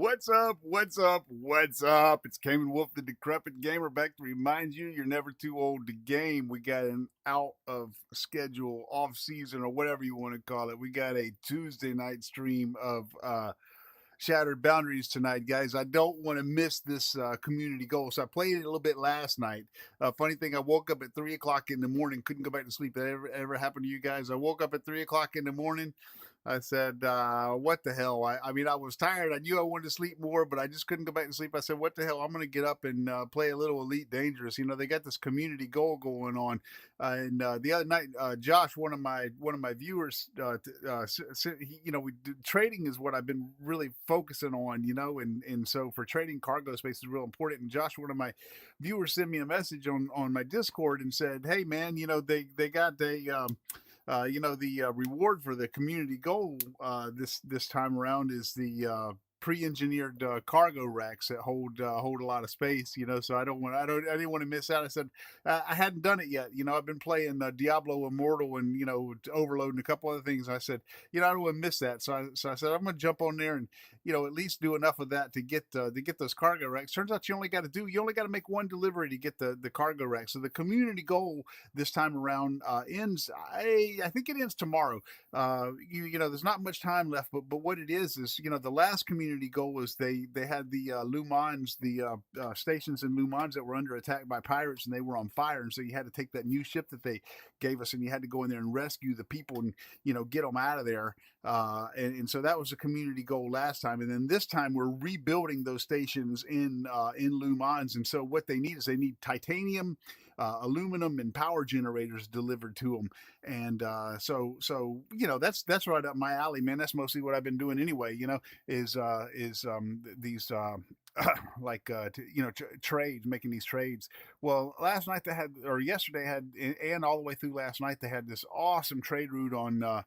What's up? What's up? What's up? It's Cayman Wolf, the Decrepit Gamer, back to remind you you're never too old to game. We got an out of schedule, off season, or whatever you want to call it. We got a Tuesday night stream of Shattered Boundaries tonight, guys. I don't want to miss this community goal. So I played it a little bit last night. Funny thing, I woke up at 3 o'clock in the morning, couldn't go back to sleep. That ever happened to you guys? I woke up at 3 o'clock in the morning. I said, what the hell? I mean, I was tired. I knew I wanted to sleep more, but I just couldn't go back to sleep. I said, what the hell? I'm going to get up and play a little Elite Dangerous. You know, they got this community goal going on. And the other night, Josh, one of my viewers, trading is what I've been really focusing on, and so for trading, cargo space is real important. And Josh, one of my viewers, sent me a message on my Discord and said, hey man, they got the reward for the community goal this time around is the pre-engineered cargo racks that hold a lot of space. So I didn't want to miss out. I said I hadn't done it yet. I've been playing Diablo Immortal and Overload and a couple other things. I said I don't want to miss that. So I said I'm going to jump on there and at least do enough of that to get those cargo racks. Turns out you only got to make one delivery to get the cargo rack. So the community goal this time around ends. I think it ends tomorrow. There's not much time left, but what it is the last community goal was they had the LHOU MANS, the stations in LHOU MANS that were under attack by pirates and they were on fire, and so you had to take that new ship that they gave us and you had to go in there and rescue the people and get them out of there. And so that was a community goal last time, and then this time we're rebuilding those stations in LHOU MANS. And so what they need is they need titanium, aluminum, and power generators delivered to them. And so that's right up my alley, man. That's mostly what I've been doing anyway. Is these trades, making these trades. Well, last night yesterday had, and all the way through last night, they had this awesome trade route on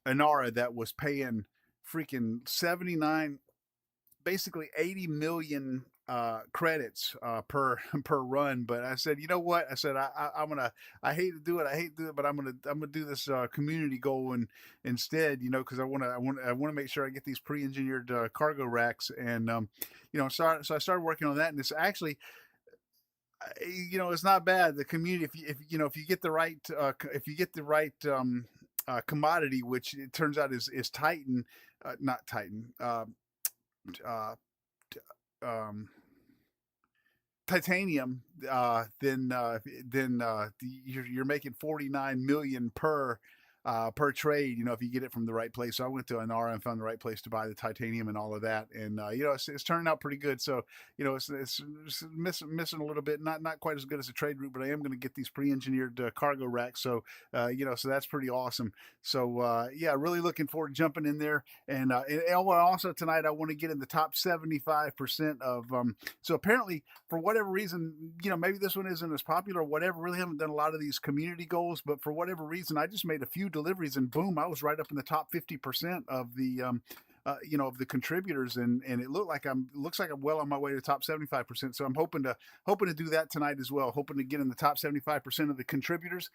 Inara that was paying freaking 79, basically 80 million credits per run. But I said, you know what? I said I hate to do it, but I'm gonna do this community goal instead, because I want to make sure I get these pre-engineered cargo racks. And so I started working on that, and it's actually it's not bad. The community, if you get the right commodity, which it turns out is Titan, not Titan, titanium, then you're making 49 million per trade, if you get it from the right place. So I went to Inara and found the right place to buy the titanium and all of that, and it's turning out pretty good. So it's missing a little bit, not quite as good as a trade route, but I am going to get these pre-engineered cargo racks. So so that's pretty awesome. So really looking forward to jumping in there. And also tonight I want to get in the top 75% of so apparently for whatever reason, maybe this one isn't as popular or whatever, really haven't done a lot of these community goals, but for whatever reason I just made a few deliveries and boom, I was right up in the top 50% of the of the contributors, and it looks like I'm well on my way to the top 75%. So I'm hoping to do that tonight as well, hoping to get in the top 75% of the contributors.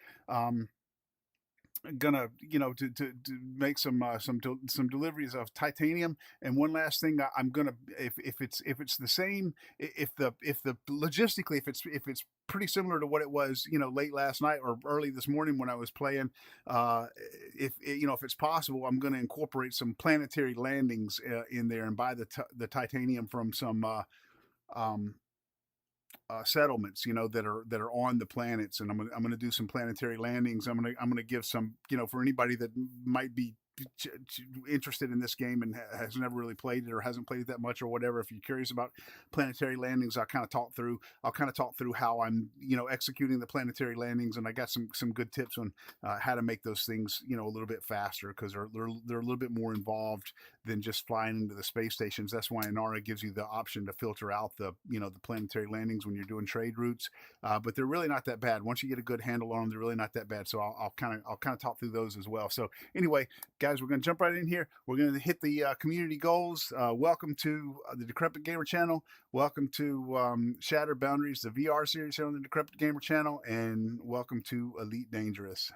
Gonna to make some deliveries of titanium. And one last thing, I'm gonna, if it's the same, if the logistically, if it's pretty similar to what it was late last night or early this morning when I was playing, if it's possible, I'm going to incorporate some planetary landings in there and buy the titanium from some settlements that are on the planets, and I'm gonna do some planetary landings. I'm gonna give some, for anybody that might be interested in this game and has never really played it or hasn't played it that much or whatever. If you're curious about planetary landings, I'll kind of talk through how I'm executing the planetary landings, and I got some good tips on how to make those things a little bit faster, because they're a little bit more involved than just flying into the space stations. That's why Inara gives you the option to filter out the the planetary landings when you're doing trade routes, but they're really not that bad. Once you get a good handle on them, they're really not that bad. So I'll kind of talk through those as well. So anyway, guys, we're going to jump right in here. We're going to hit the community goals. Welcome to the Decrepit Gamer channel. Welcome to Shattered Boundaries, the VR series here on the Decrepit Gamer channel, and welcome to Elite Dangerous.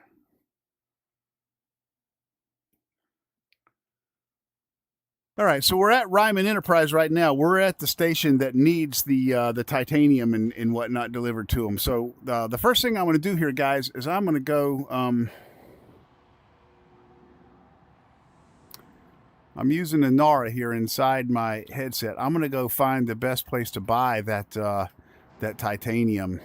All right, so we're at Ryman Enterprise right now. We're at the station that needs the titanium and whatnot delivered to them. So the first thing I'm going to do here, guys, is I'm going to go. I'm using the NARA here inside my headset. I'm going to go find the best place to buy that that titanium.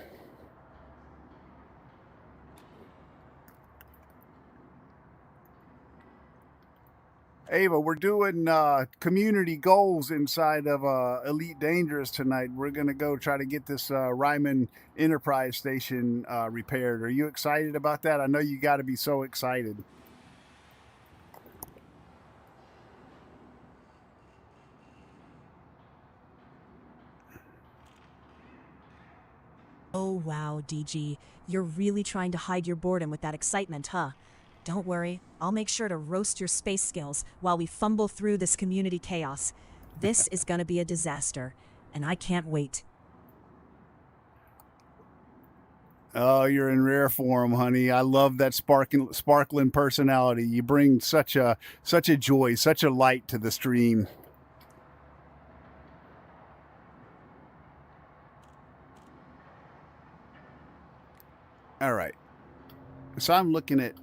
Ava, we're doing community goals inside of Elite Dangerous tonight. We're going to go try to get this Ryman Enterprise station repaired. Are you excited about that? I know you got to be so excited. Oh wow, DG. You're really trying to hide your boredom with that excitement, huh? Don't worry, I'll make sure to roast your space skills while we fumble through this community chaos. This is gonna be a disaster, and I can't wait. Oh, you're in rare form, honey. I love that sparkling personality. You bring such a joy, such a light to the stream. All right. So I'm looking at.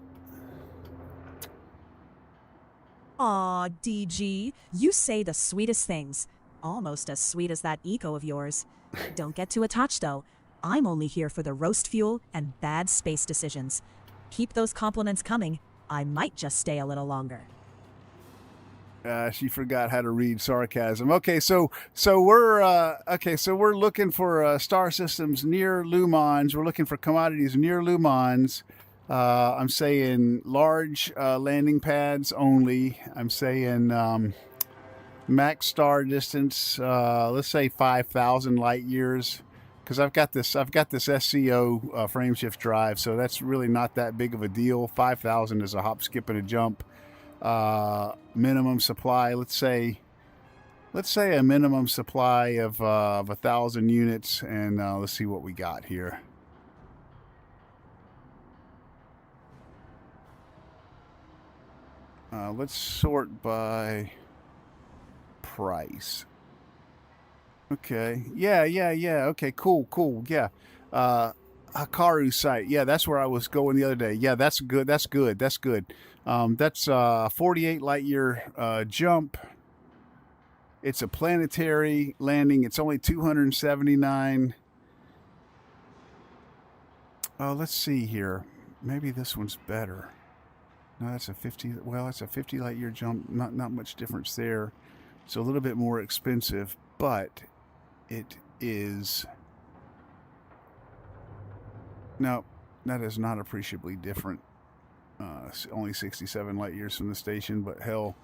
Aw, DG, you say the sweetest things. Almost as sweet as that eco of yours. Don't get too attached, though. I'm only here for the roast fuel and bad space decisions. Keep those compliments coming. I might just stay a little longer. She forgot how to read sarcasm. Okay, so we're looking for star systems near LHOU MANS. We're looking for commodities near LHOU MANS. I'm saying large landing pads only. I'm saying max star distance. Let's say 5,000 light years, because I've got this SCO frameshift drive, so that's really not that big of a deal. 5,000 is a hop, skip, and a jump. Minimum supply. Let's say a minimum supply of 1,000 units, and let's see what we got here. Let's sort by price. Okay. Yeah. Okay. Cool. Yeah. Hikaru site. Yeah, that's where I was going the other day. Yeah, that's good. That's 48 light year jump. It's a planetary landing. It's only 279. Let's see here. Maybe this one's better. No, that's a 50. Well, that's a 50 light year jump. Not much difference there. It's a little bit more expensive, but it is. No, that is not appreciably different. Only 67 light years from the station, but hell,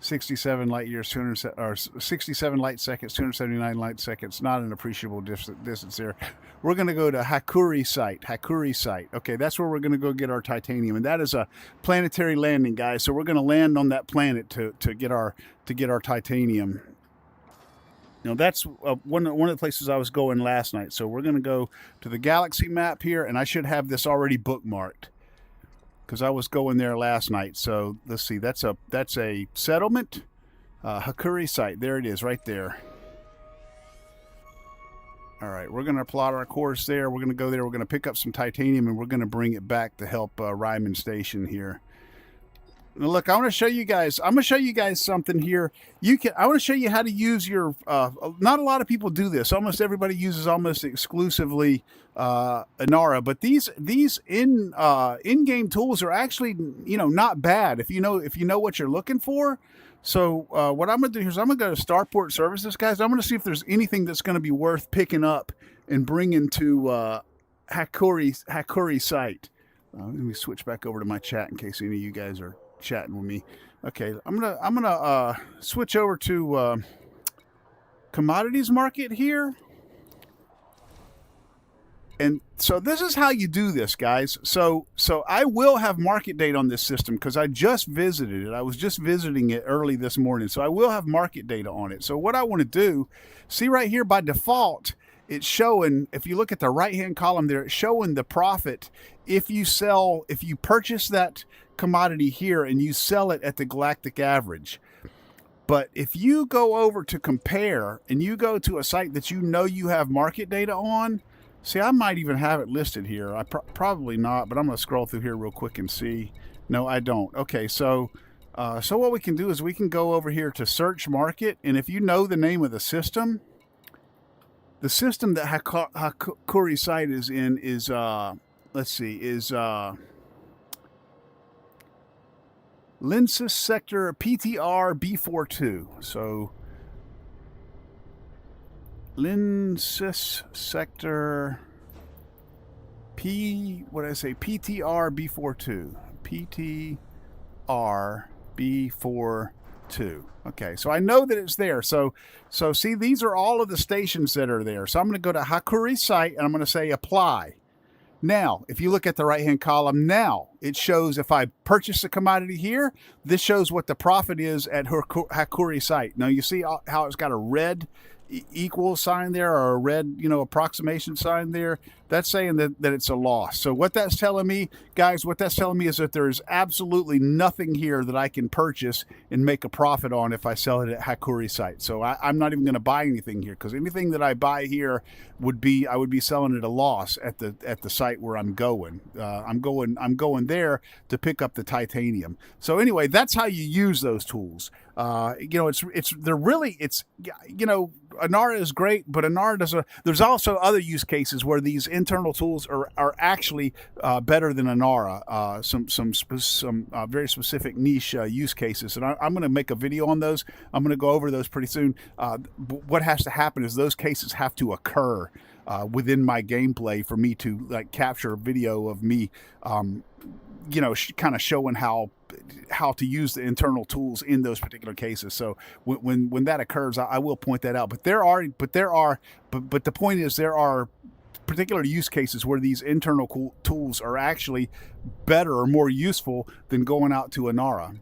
67 light years, 67 light seconds, 279 light seconds. Not an appreciable distance there. We're going to go to Hikaru site. Okay, that's where we're going to go get our titanium, and that is a planetary landing, guys. So we're going to land on that planet to get our titanium. You know, that's one of the places I was going last night. So we're going to go to the galaxy map here, and I should have this already bookmarked because I was going there last night. So let's see. That's a settlement, Hikaru site. There it is, right there. All right, we're going to plot our course there. We're going to go there. We're going to pick up some titanium, and we're going to bring it back to help Ryman Station here. Now look, I want to show you guys. I'm going to show you guys something here. I want to show you how to use your. Not a lot of people do this. Almost everybody uses almost exclusively Inara, but these in-game tools are actually not bad if you know what you're looking for. So what I'm going to do here is I'm going to go to Starport Services, guys. I'm going to see if there's anything that's going to be worth picking up and bringing to Hikaru site. Let me switch back over to my chat in case any of you guys are chatting with me. Okay, I'm gonna switch over to commodities market here. And so this is how you do this, guys. So I will have market date on this system because I just visited it. I was just visiting it early this morning. So I will have market data on it. So what I want to do, see right here by default, it's showing, if you look at the right-hand column there, it's showing the profit if you purchase that commodity here and you sell it at the galactic average. But if you go over to compare and you go to a site that you know you have market data on, see, I might even have it listed here. I probably not, but I'm going to scroll through here real quick and see. No, I don't. Okay, so what we can do is we can go over here to search market, and if you know the name of the system that Hakuri site is in is let's see, is Lindsys sector PTR B42. So Lindsys sector PTR B42. PTR B42. Okay, so I know that it's there. So see, these are all of the stations that are there. So I'm going to go to Hakuri site and I'm going to say apply. Now, if you look at the right-hand column, now it shows if I purchase a commodity here, this shows what the profit is at Hakuri site. Now, you see how it's got a red equal sign there, or a red, approximation sign there. That's saying that it's a loss. So what that's telling me, guys, is that there's absolutely nothing here that I can purchase and make a profit on if I sell it at Hakuri site. So I'm not even going to buy anything here, because anything that I buy here I would be selling at a loss at the site where I'm going. I'm going there to pick up the titanium. So anyway, that's how you use those tools. Inara is great, but Inara there's also other use cases where these internal tools are actually better than Inara. Some very specific niche use cases, and I'm going to make a video on those. I'm going to go over those pretty soon. What has to happen is those cases have to occur within my gameplay for me to capture a video of me, kind of showing how to use the internal tools in those particular cases. So when that occurs, I will point that out. But the point is, there are particular use cases where these internal tools are actually better or more useful than going out to Inara.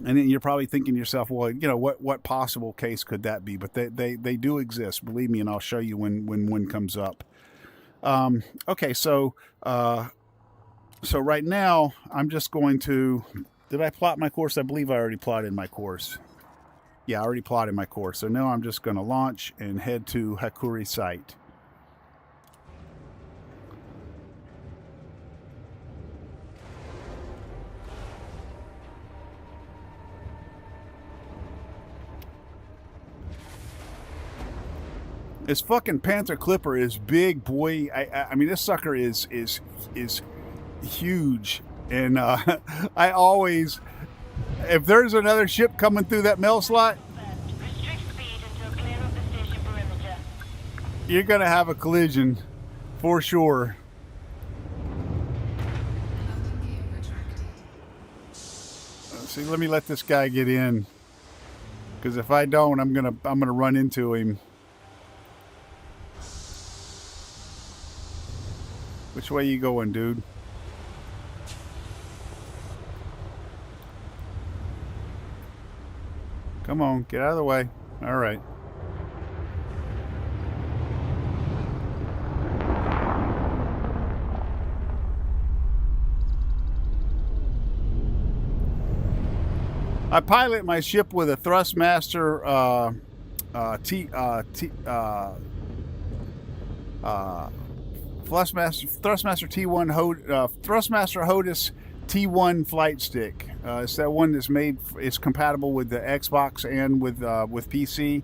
And then you're probably thinking to yourself, well, what possible case could that be? But they do exist, believe me, and I'll show you when one comes up. Okay, so right now I'm just going to. Did I plot my course? I believe I already plotted my course. Yeah, I already plotted my course. So now I'm just going to launch and head to Hakuri site. This fucking Panther Clipper is big, boy. I mean, this sucker is huge, and I always, if there's another ship coming through that mail slot, you're gonna have a collision for sure. See, let me let this guy get in, because if I don't, I'm gonna run into him. Which way you going, dude? Come on, get out of the way. All right. I pilot my ship with a Thrustmaster Thrustmaster T1 Thrustmaster HOTUS T1 flight stick. It's that one that's it's compatible with the Xbox and with PC.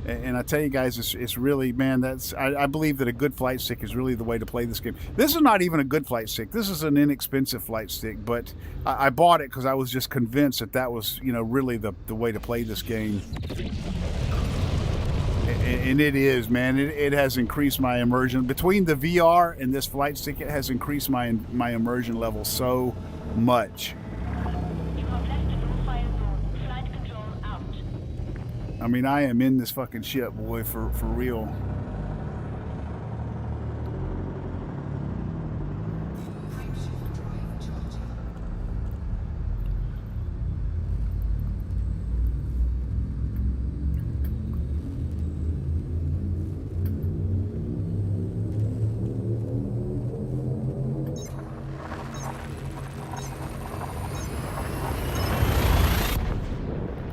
And I tell you guys, it's really, man, I believe that a good flight stick is really the way to play this game. This is not even a good flight stick. This is an inexpensive flight stick, but I bought it because I was just convinced that was, really the way to play this game. And it is, man. It has increased my immersion. Between the VR and this flight stick, it has increased my immersion level so much. I mean, I am in this fucking ship, boy, for real.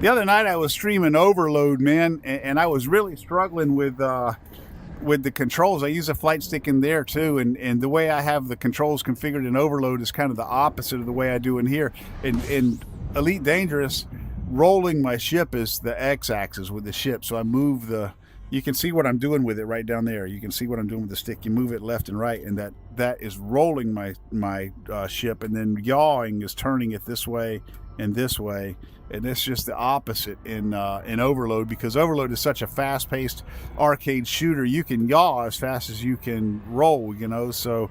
The other night I was streaming Overload, man, and I was really struggling with the controls. I use a flight stick in there too, and the way I have the controls configured in Overload is kind of the opposite of the way I do in here. In Elite Dangerous, rolling my ship is the x-axis with the ship, so I move the, you can see what I'm doing with it right down there. You can see what I'm doing with the stick. You move it left and right, and that is rolling my ship, and then yawing is turning it this way and this way. And it's just the opposite in Overload, because Overload is such a fast-paced arcade shooter. You can yaw as fast as you can roll, you know. So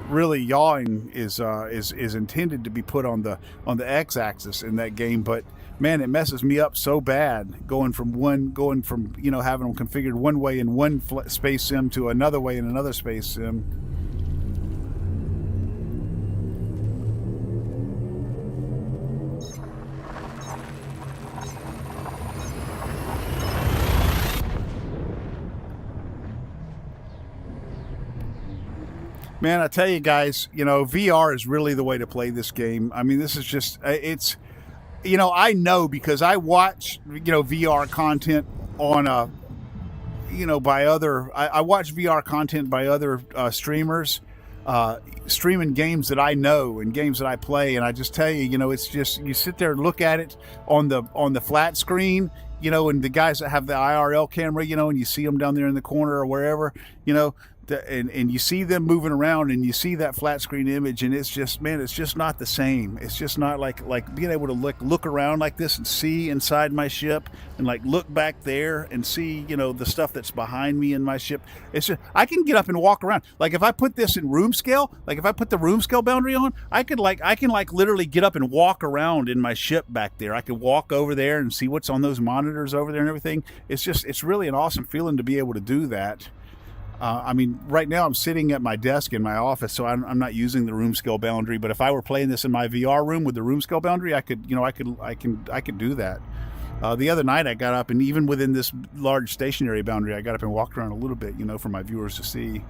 really, yawing is intended to be put on the x-axis in that game. But man, it messes me up so bad going from you know, having them configured one way in one space sim to another way in another space sim. Man, I tell you guys, you know, VR is really the way to play this game. I mean, this is just, it's, you know, I know because I watch, you know, VR content on you know, by other, I watch VR content by other streamers, streaming games that I know and games that I play. And I just tell you, you know, it's just, you sit there and look at it on the flat screen, you know, and the guys that have the IRL camera, you know, and you see them down there in the corner or wherever, you know, and you see them moving around and you see that flat screen image, and it's just, man, it's just not the same. It's just not like being able to look around like this and see inside my ship and like look back there and see, you know, the stuff that's behind me in my ship. It's just, I can get up and walk around. Like if I put this in room scale, like if I put the room scale boundary on, I can literally get up and walk around in my ship back there. I can walk over there and see what's on those monitors over there and everything. It's just, it's really an awesome feeling to be able to do that. I mean, right now I'm sitting at my desk in my office, so I'm not using the room scale boundary. But if I were playing this in my VR room with the room scale boundary, I could do that. The other night I got up, and even within this large stationary boundary, I got up and walked around a little bit, you know, for my viewers to see.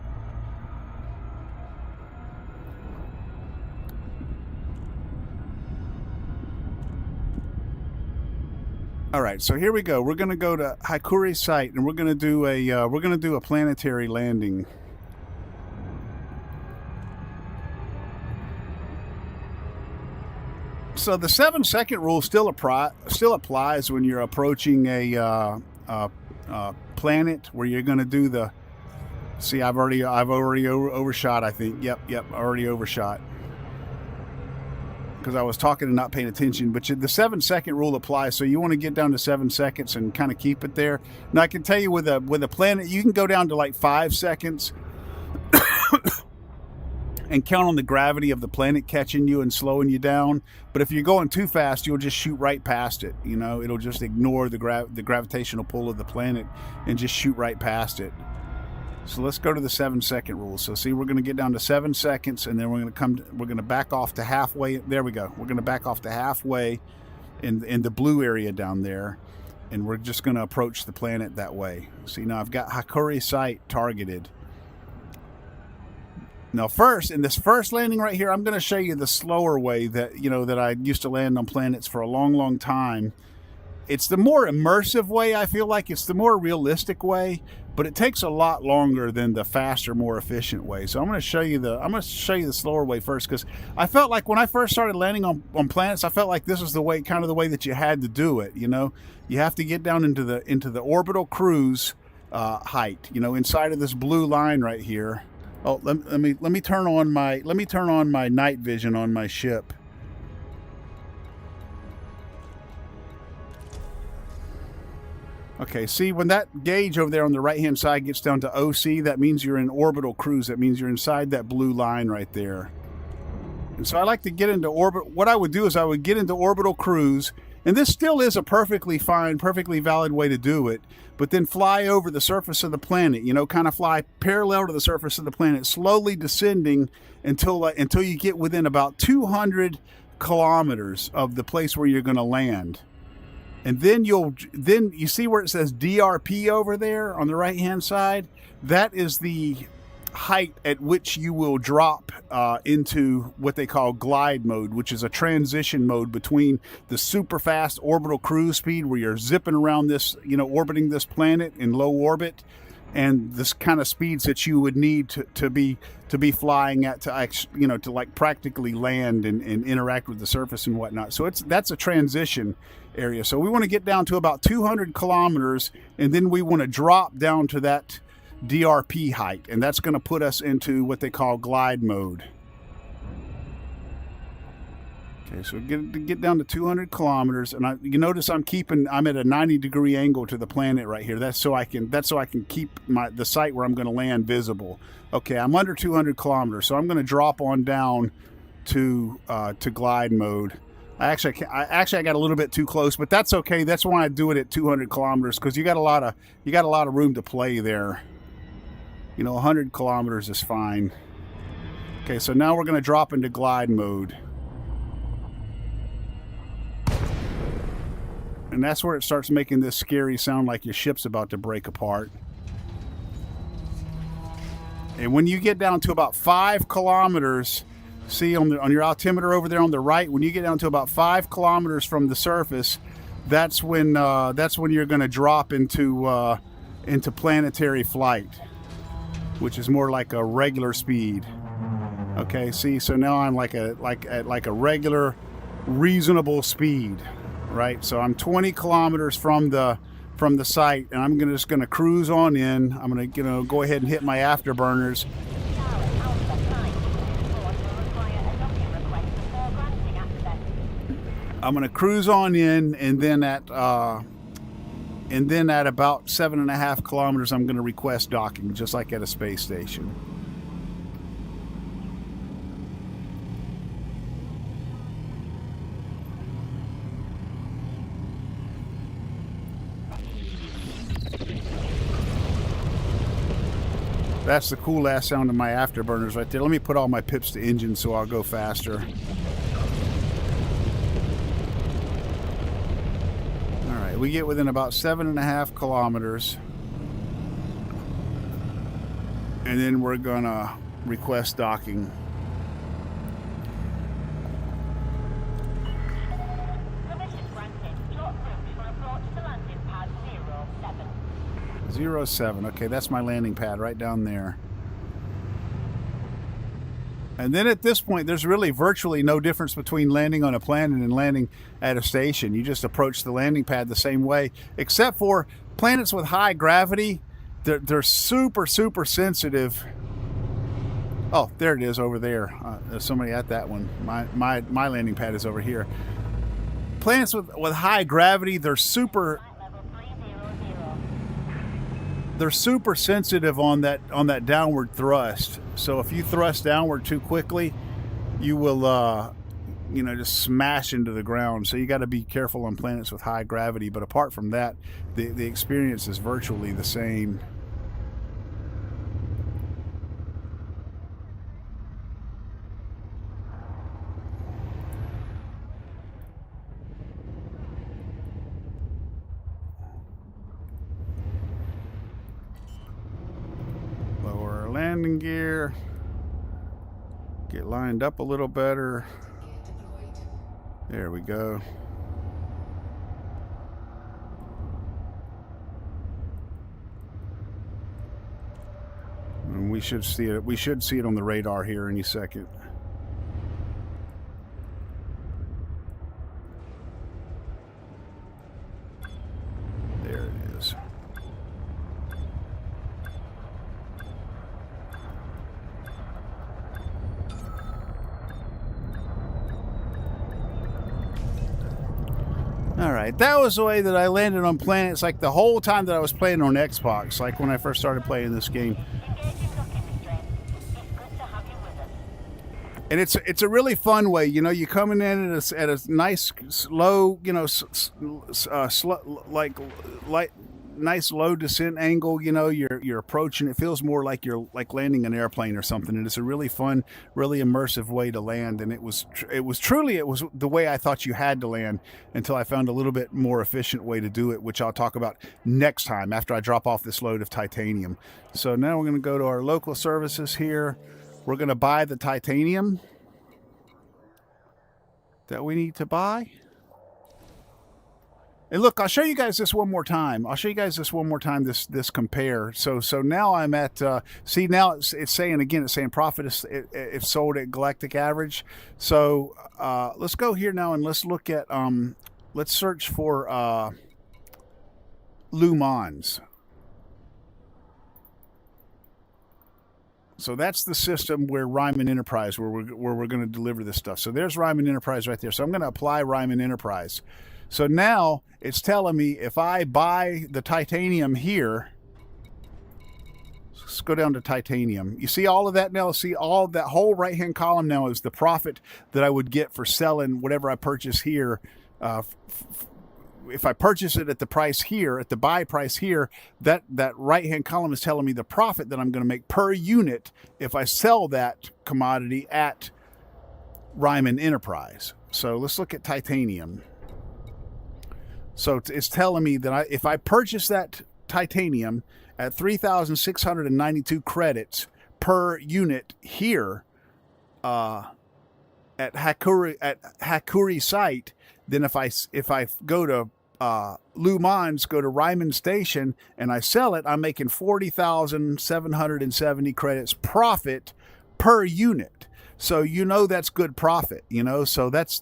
All right, so here we go. We're going to go to Haikuri site, and we're going to do a planetary landing. So the 7-second rule still applies when you're approaching a planet where you're going to do the. See, I've already overshot. I think. Yep, already overshot. Because I was talking and not paying attention, but the 7-second rule applies. So you want to get down to 7 seconds and kind of keep it there. Now I can tell you with a planet, you can go down to like 5 seconds and count on the gravity of the planet catching you and slowing you down. But if you're going too fast, you'll just shoot right past it. You know, it'll just ignore the gravitational pull of the planet and just shoot right past it. So let's go to the 7-second rule. So see, we're going to get down to 7 seconds, and then we're going to back off to halfway. There we go. We're going to back off to halfway in the blue area down there, and we're just going to approach the planet that way. See, now I've got Haikuri site targeted. Now first, in this first landing right here, I'm going to show you the slower way that, you know, that I used to land on planets for a long, long time. It's the more immersive way. I feel like it's the more realistic way, but it takes a lot longer than the faster, more efficient way. So I'm going to show you the slower way first, because I felt like when I first started landing on planets, I felt like this was the way, kind of the way that you had to do it. You know, you have to get down into the orbital cruise height. You know, inside of this blue line right here. Oh, let me turn on my night vision on my ship. Okay, see, when that gauge over there on the right-hand side gets down to OC, that means you're in orbital cruise. That means you're inside that blue line right there. And so I like to get into orbit. What I would do is I would get into orbital cruise, and this still is a perfectly fine, perfectly valid way to do it, but then fly over the surface of the planet, you know, kind of fly parallel to the surface of the planet, slowly descending until you get within about 200 kilometers of the place where you're going to land. And then you see where it says DRP over there on the right hand side. That is the height at which you will drop into what they call glide mode, which is a transition mode between the super fast orbital cruise speed where you're zipping around this, orbiting this planet in low orbit, and this kind of speeds that you would need to be flying at to like practically land and interact with the surface and whatnot. So that's a transition area. So we want to get down to about 200 kilometers, and then we want to drop down to that DRP height, and that's going to put us into what they call glide mode. Okay, so get down to 200 kilometers, and you notice I'm at a 90-degree angle to the planet right here. That's so I can keep the site where I'm going to land visible. Okay, I'm under 200 kilometers, so I'm going to drop on down to glide mode. I got a little bit too close, but that's okay. That's why I do it at 200 kilometers, because you got a lot of room to play there. 100 kilometers is fine. Okay, so now we're going to drop into glide mode. And that's where it starts making this scary sound like your ship's about to break apart. And when you get down to about 5 kilometers, see on your altimeter over there on the right, when you get down to about 5 kilometers from the surface, that's when you're going to drop into planetary flight, which is more like a regular speed. Okay, see, so now I'm like a regular, reasonable speed, right? So I'm 20 kilometers from the site, and I'm just gonna cruise on in. I'm gonna go ahead and hit my afterburners. I'm gonna cruise on in, and then at about 7.5 kilometers, I'm going to request docking, just like at a space station. That's the cool ass sound of my afterburners right there. Let me put all my pips to engine so I'll go faster. We get within about 7.5 kilometers, and then we're gonna request docking. Permission granted. Short route for approach to landing pad 07. 07. Okay, that's my landing pad right down there. And then at this point, there's really virtually no difference between landing on a planet and landing at a station. You just approach the landing pad the same way, except for planets with high gravity. They're super, super sensitive. Oh, there it is over there. There's somebody at that one. My landing pad is over here. Planets with high gravity, they're super sensitive on that downward thrust. So if you thrust downward too quickly, you will just smash into the ground. So you got to be careful on planets with high gravity. But apart from that, the experience is virtually the same. Landing gear, get lined up a little better. There we go. And we should see it. We should see it on the radar here any second. There it is. Alright, that was the way that I landed on planets like the whole time that I was playing on Xbox, like when I first started playing this game. And it's a really fun way, you coming in at a nice, slow, nice low descent angle. You know, you're approaching. It feels more like you're like landing an airplane or something. And it's a really fun, really immersive way to land. And it was truly the way I thought you had to land until I found a little bit more efficient way to do it, which I'll talk about next time after I drop off this load of titanium. So now we're going to go to our local services here. We're going to buy the titanium that we need to buy. And look, I'll show you guys this one more time. This compare. So now I'm at, see now it's saying again, it's saying profit if sold at galactic average. So let's go here now and let's look at, let's search for LHOU MANS. So that's the system where Ryman Enterprise, where we're going to deliver this stuff. So there's Ryman Enterprise right there. So I'm going to apply Ryman Enterprise. So now it's telling me if I buy the titanium here, let's go down to titanium. You see all of that now? See all of that whole right-hand column now is the profit that I would get for selling whatever I purchase here. If I purchase it at the price here, at the buy price here, that right-hand column is telling me the profit that I'm going to make per unit if I sell that commodity at Ryman Enterprise. So let's look at titanium. So it's telling me that if I purchase that titanium at 3,692 credits per unit here at Hakuri site, then if I go to LHOU MANS, go to Ryman Station, and I sell it, I'm making 40,770 credits profit per unit. So you know that's good profit, you know. So that's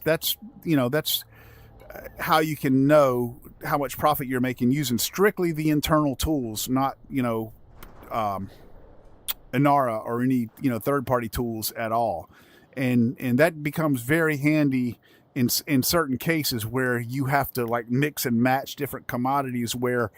how you can know how much profit you're making using strictly the internal tools, not Inara or any third-party tools at all. And that becomes very handy in certain cases where you have to like mix and match different commodities where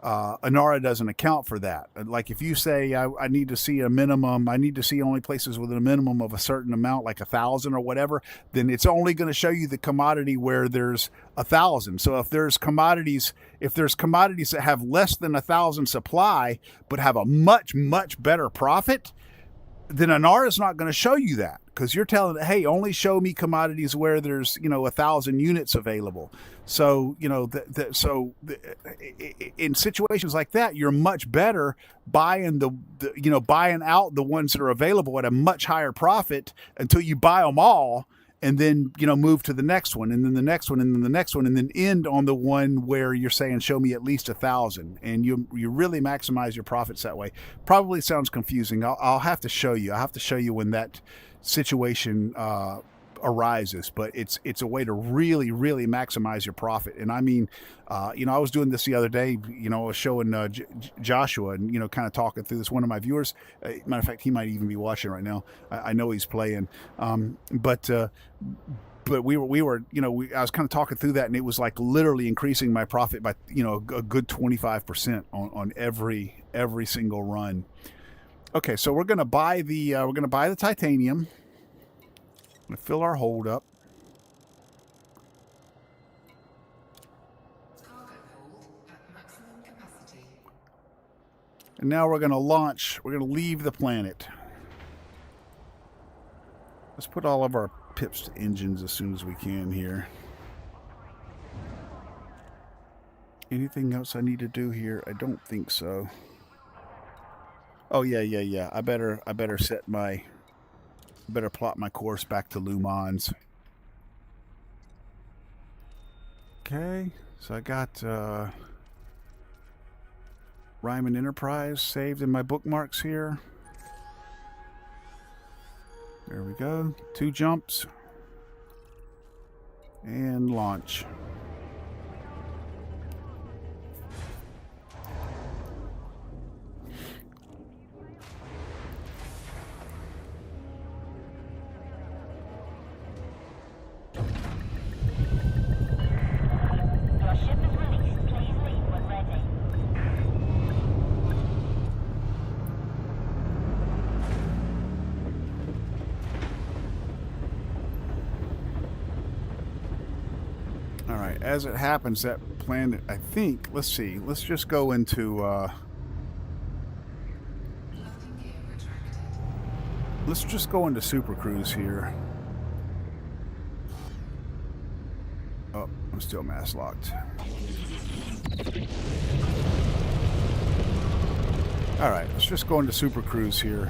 Inara doesn't account for that. Like if you say I need to see a minimum, I need to see only places with a minimum of a certain amount, like 1,000 or whatever, then it's only going to show you the commodity where there's 1,000. So if there's commodities that have less than 1,000 supply but have a much better profit, then Inara is not going to show you that, because you're telling it, hey, only show me commodities where there's 1,000 units available. So in situations like that, you're much better buying buying out the ones that are available at a much higher profit until you buy them all, and then move to the next one, and then the next one, and then the next one, and then end on the one where you're saying show me at least 1,000, and you really maximize your profits that way. Probably sounds confusing. I'll have to show you. When that situation arises, but it's a way to really maximize your profit. And I mean, I was doing this the other day. I was showing Joshua and kind of talking through this. One of my viewers, matter of fact, he might even be watching right now. I know he's playing, but we were I was kind of talking through that, and it was like literally increasing my profit by a good 25% on every single run. Okay, so we're gonna buy the titanium. I'm gonna fill our hold up. And now we're gonna launch. We're gonna leave the planet. Let's put all of our pips to engines as soon as we can here. Anything else I need to do here? I don't think so. Oh yeah. I better plot my course back to LHOU MANS. Okay, so I got Ryman Enterprise saved in my bookmarks here. There we go. 2 jumps and launch. Your ship is released. Please leave when ready. All right, as it happens, that planet, I think. Let's see. Let's just go into let's just go into Super Cruise here. Oh, I'm still mass locked. All right, let's just go into Super Cruise here.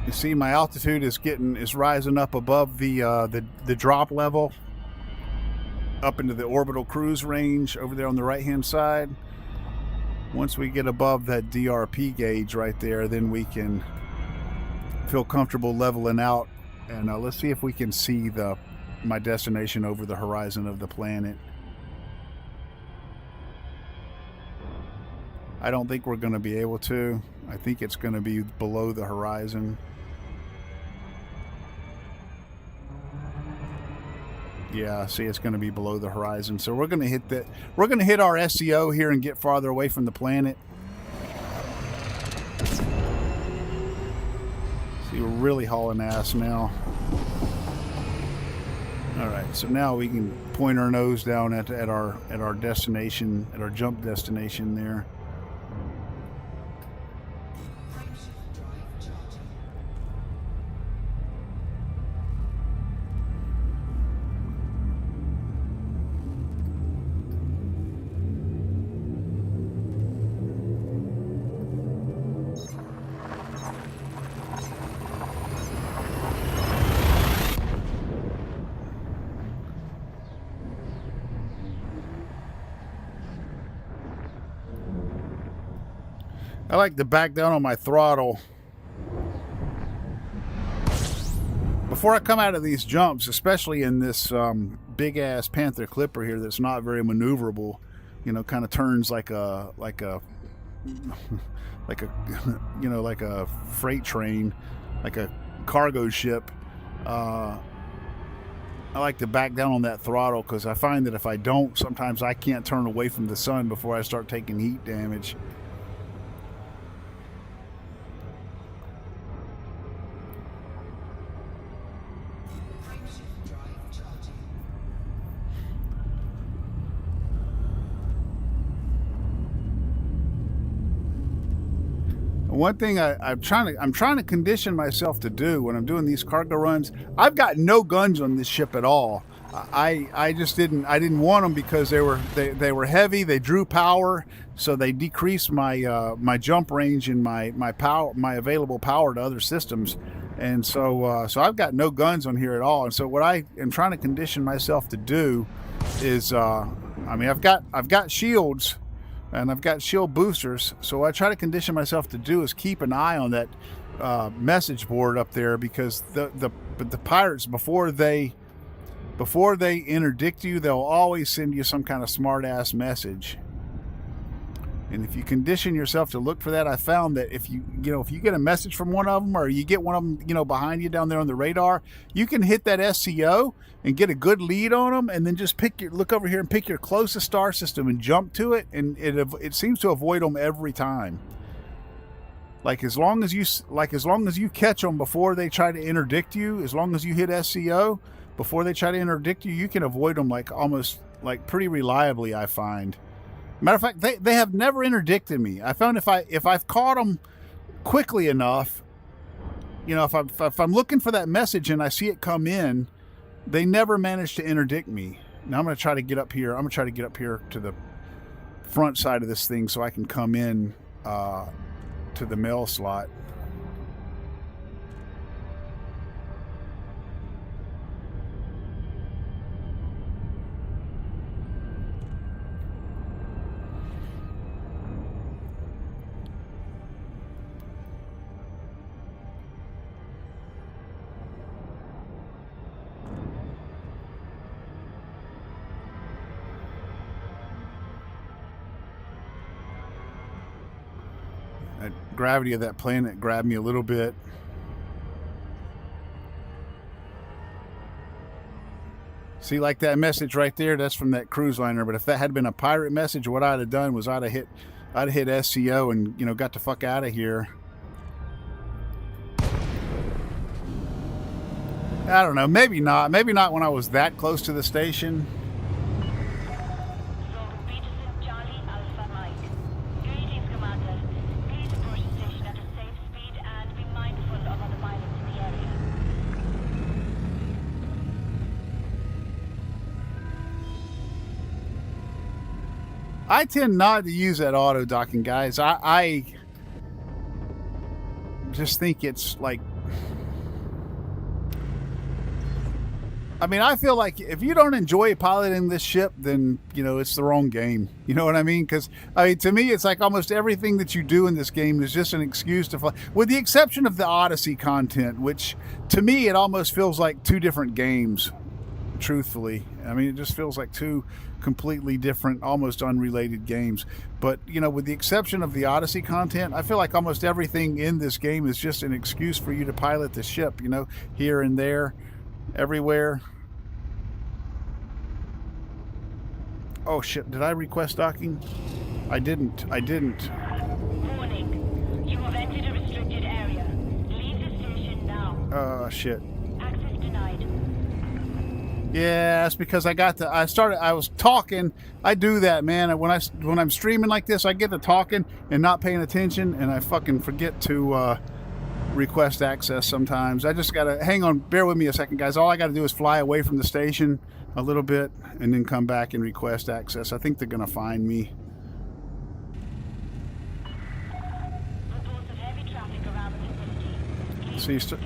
You see, my altitude is rising up above the drop level, up into the orbital cruise range over there on the right-hand side. Once we get above that DRP gauge right there, then we can feel comfortable leveling out. And let's see if we can see my destination over the horizon of the planet. I don't think we're going to be able to. I think it's going to be below the horizon. Yeah, see, it's going to be below the horizon. So we're going to hit that. We're going to hit our SCO here and get farther away from the planet. See, we're really hauling ass now. All right, so now we can point our nose down at our destination, at our jump destination there. I like to back down on my throttle before I come out of these jumps, especially in this big ass Panther Clipper here that's not very maneuverable. You know, kind of turns like a you know, like a freight train, like a cargo ship. I like to back down on that throttle because I find that if I don't, sometimes I can't turn away from the sun before I start taking heat damage. One thing I'm trying to condition myself to do when I'm doing these cargo runs. I've got no guns on this ship at all. I just didn't want them because they were heavy. They drew power, so they decreased my my jump range and my available power to other systems. And so I've got no guns on here at all. And so what I am trying to condition myself to do is I mean, I've got shields. And I've got shield boosters, so what I try to condition myself to do is keep an eye on that message board up there, because the pirates, before they interdict you, they'll always send you some kind of smart ass message. And if you condition yourself to look for that, I found that if you get a message from one of them, or you get one of them, behind you down there on the radar, you can hit that SCO and get a good lead on them, and then just look over here and pick your closest star system and jump to it, and it seems to avoid them every time. Like as long as you catch them before they try to interdict you, as long as you hit SCO before they try to interdict you, you can avoid them almost pretty reliably, I find. Matter of fact, they have never interdicted me. I found if I've caught them quickly enough, if I'm looking for that message and I see it come in, they never manage to interdict me. Now I'm going to try to get up here. I'm going to try to get up here to the front side of this thing so I can come in to the mail slot. Gravity of that planet grabbed me a little bit. See, like that message right there, that's from that cruise liner. But if that had been a pirate message, what I'd have done was I'd have I'd hit SCO and, you know, got the fuck out of here. I don't know. Maybe not. Maybe not when I was that close to the station. I tend not to use that auto docking, guys. I just think it's like, I mean, I feel like if you don't enjoy piloting this ship, then, you know, it's the wrong game. You know what I mean? Because, I mean, to me, it's like almost everything that you do in this game is just an excuse to fly, with the exception of the Odyssey content, which to me, it almost feels like two different games, truthfully. I mean, it just feels like two completely different, almost unrelated games. But, you know, with the exception of the Odyssey content, I feel like almost everything in this game is just an excuse for you to pilot the ship, you know, here and there, everywhere. Oh shit, did I request docking? I didn't. Warning. You have entered a restricted area. Leave the station now. Oh shit. Access denied. Yeah, that's because I was talking. I do that, man. When I'm streaming like this, I get to talking and not paying attention, and I fucking forget to request access sometimes. I just gotta hang on, bear with me a second, guys. All I gotta do is fly away from the station a little bit and then come back and request access. I think they're gonna find me. Reports of heavy traffic around the vicinity. See,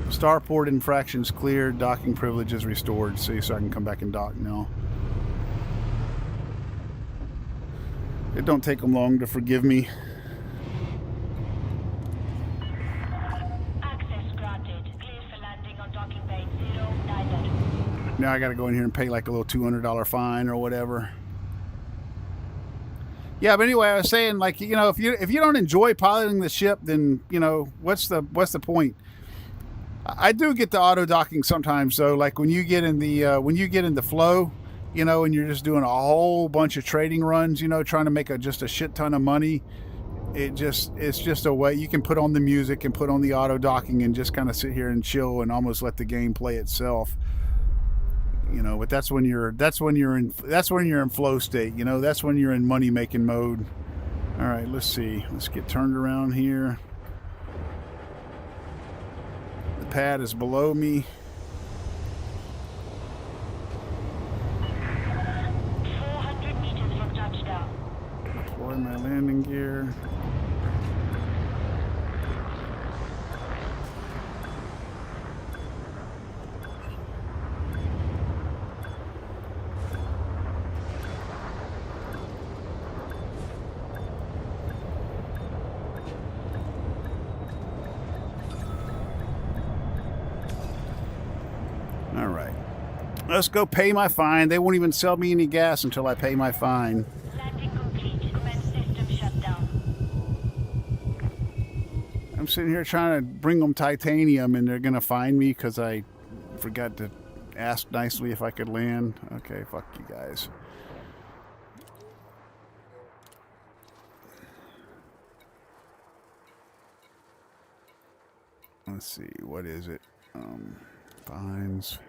starport infractions cleared, docking privileges restored. See, so I can come back and dock now. It don't take them long to forgive me. Access granted. Clear for landing on docking bay 090. Now I got to go in here and pay like a little $200 fine or whatever. Yeah, but anyway, I was saying, like, you know, if you don't enjoy piloting the ship, then, you know, what's the point? I do get the auto docking sometimes, though. Like when you get in the flow, you know, and you're just doing a whole bunch of trading runs, you know, trying to make just a shit ton of money. It's just a way you can put on the music and put on the auto docking and just kind of sit here and chill and almost let the game play itself. You know, but that's when you're in flow state. You know, that's when you're in money making mode. All right, let's see. Let's get turned around here. The pad is below me. 400 meters from touchdown. Deploy my landing gear. All right. Let's go pay my fine. They won't even sell me any gas until I pay my fine. Landing complete. Commence system shutdown. I'm sitting here trying to bring them titanium, and they're going to find me because I forgot to ask nicely if I could land. Okay, fuck you guys. Let's see, what is it? Fines.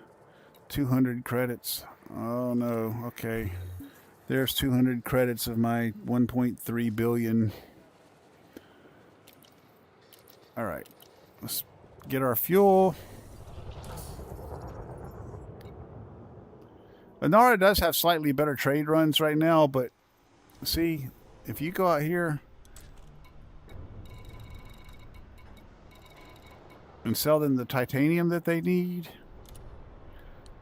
200 credits. Oh no, okay. There's 200 credits of my 1.3 billion. All right, let's get our fuel. Lenara does have slightly better trade runs right now, but see, if you go out here and sell them the titanium that they need,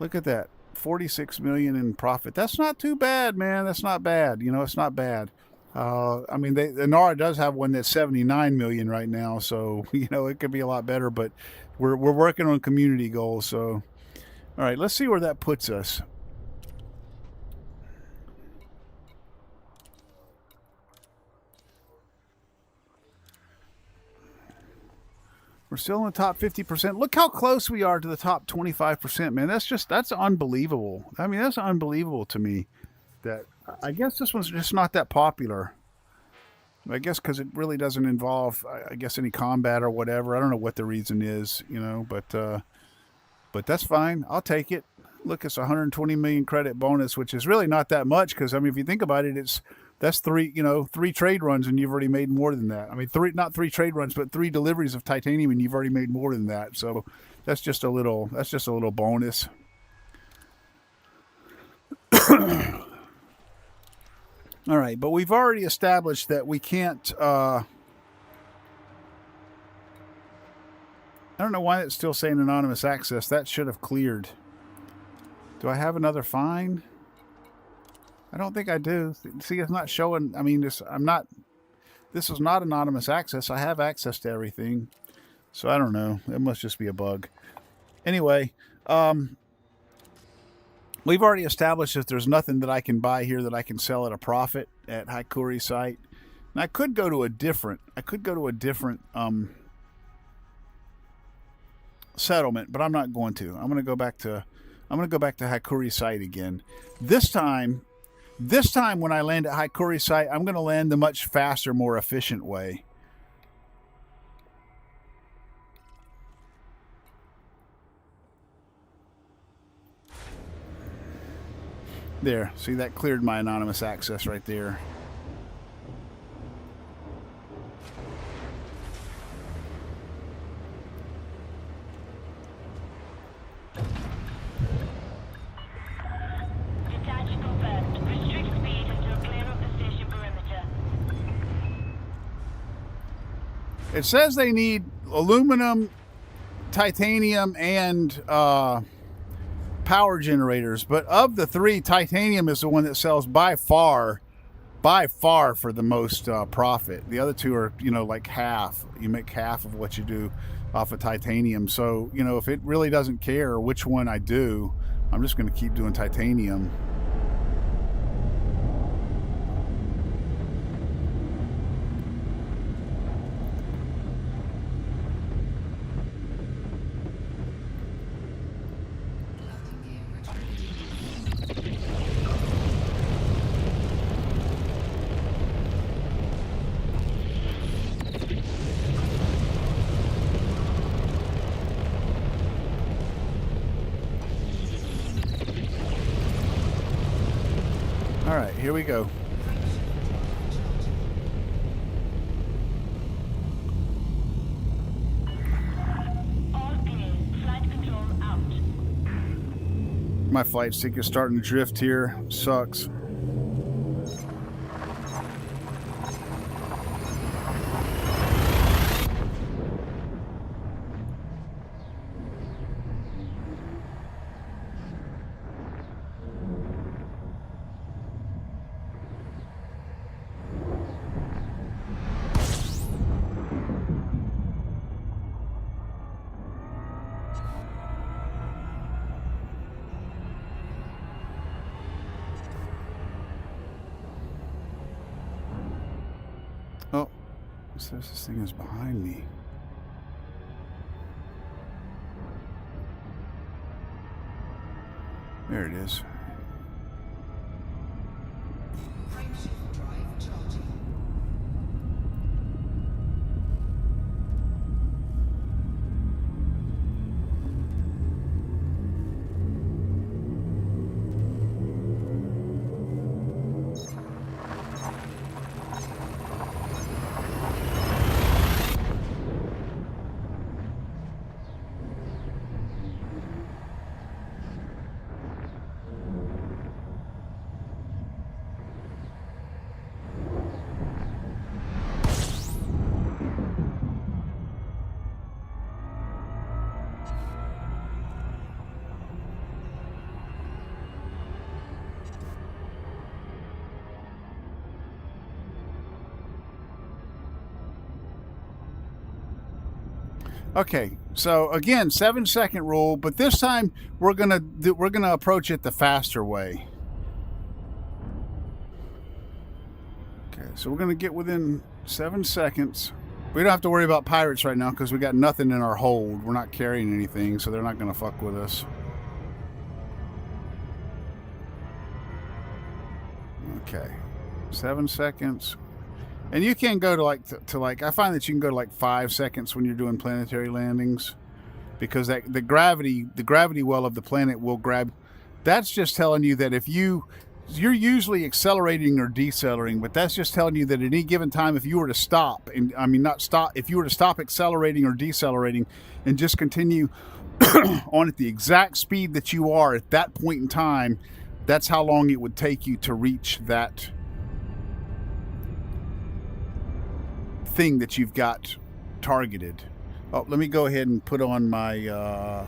look at that, 46 million in profit. That's not too bad, man. That's not bad. You know, it's not bad. I mean, the NARA does have one that's 79 million right now, so you know it could be a lot better. But we're working on community goals. So, all right, let's see where that puts us. We're still in the top 50%. Look how close we are to the top 25%, man. That's unbelievable. I mean, that's unbelievable to me. That I guess this one's just not that popular. I guess because it really doesn't involve, I guess, any combat or whatever. I don't know what the reason is, you know, but that's fine. I'll take it. Look, it's 120 million credit bonus, which is really not that much because, I mean, if you think about it, that's three trade runs and you've already made more than that. I mean, not three trade runs, but 3 deliveries of titanium and you've already made more than that. So that's just a little bonus. All right, but we've already established that we can't. I don't know why it's still saying anonymous access. That should have cleared. Do I have another fine? I don't think I do. See, it's not showing. I mean, this is not anonymous access. I have access to everything. So I don't know. It must just be a bug. Anyway, we've already established that there's nothing that I can buy here that I can sell at a profit at Haikuri site. And I could go to a different settlement, but I'm not going to. I'm going to go back to Haikuri site again. This time when I land at Haikuri site, I'm going to land the much faster, more efficient way. There, see, that cleared my anonymous access right there. Detach confirmed. Restrict speed until clear of the station perimeter. It says they need aluminum, titanium, and power generators, but of the 3, titanium is the one that sells by far for the most profit. The other 2 are, like half. You make half of what you do off of titanium. So, if it really doesn't care which one I do, I'm just going to keep doing titanium. All right, here we go. All clear. Flight control out. My flight stick is starting to drift here. Sucks. Oh, it says this thing is behind me. There it is. Frameshift drive charging. Okay, so again, 7-second rule, but this time we're gonna approach it the faster way. Okay, so we're gonna get within 7 seconds. We don't have to worry about pirates right now because we got nothing in our hold. We're not carrying anything, so they're not gonna fuck with us. Okay, 7 seconds. And you can go to like I find that you can go to like 5 seconds when you're doing planetary landings, because the gravity well of the planet will grab. That's just telling you that if you're usually accelerating or decelerating, but that's just telling you that at any given time, if you were to stop, and I mean not stop, if you were to stop accelerating or decelerating and just continue on at the exact speed that you are at that point in time, that's how long it would take you to reach that thing that you've got targeted. Oh, let me go ahead and put on my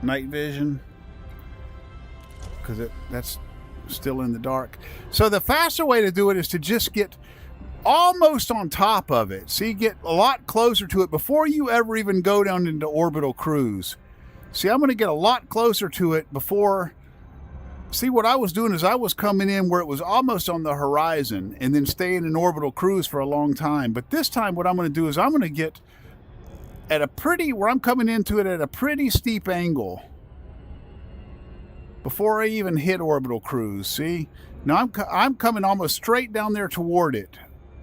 night vision, because that's still in the dark. So the faster way to do it is to just get almost on top of it. See, get a lot closer to it before you ever even go down into orbital cruise. See, I'm going to get a lot closer to it before. See, what I was doing is I was coming in where it was almost on the horizon and then staying in orbital cruise for a long time. But this time what I'm going to do is I'm going to get at where I'm coming into it at a pretty steep angle before I even hit orbital cruise. See, now I'm coming almost straight down there toward it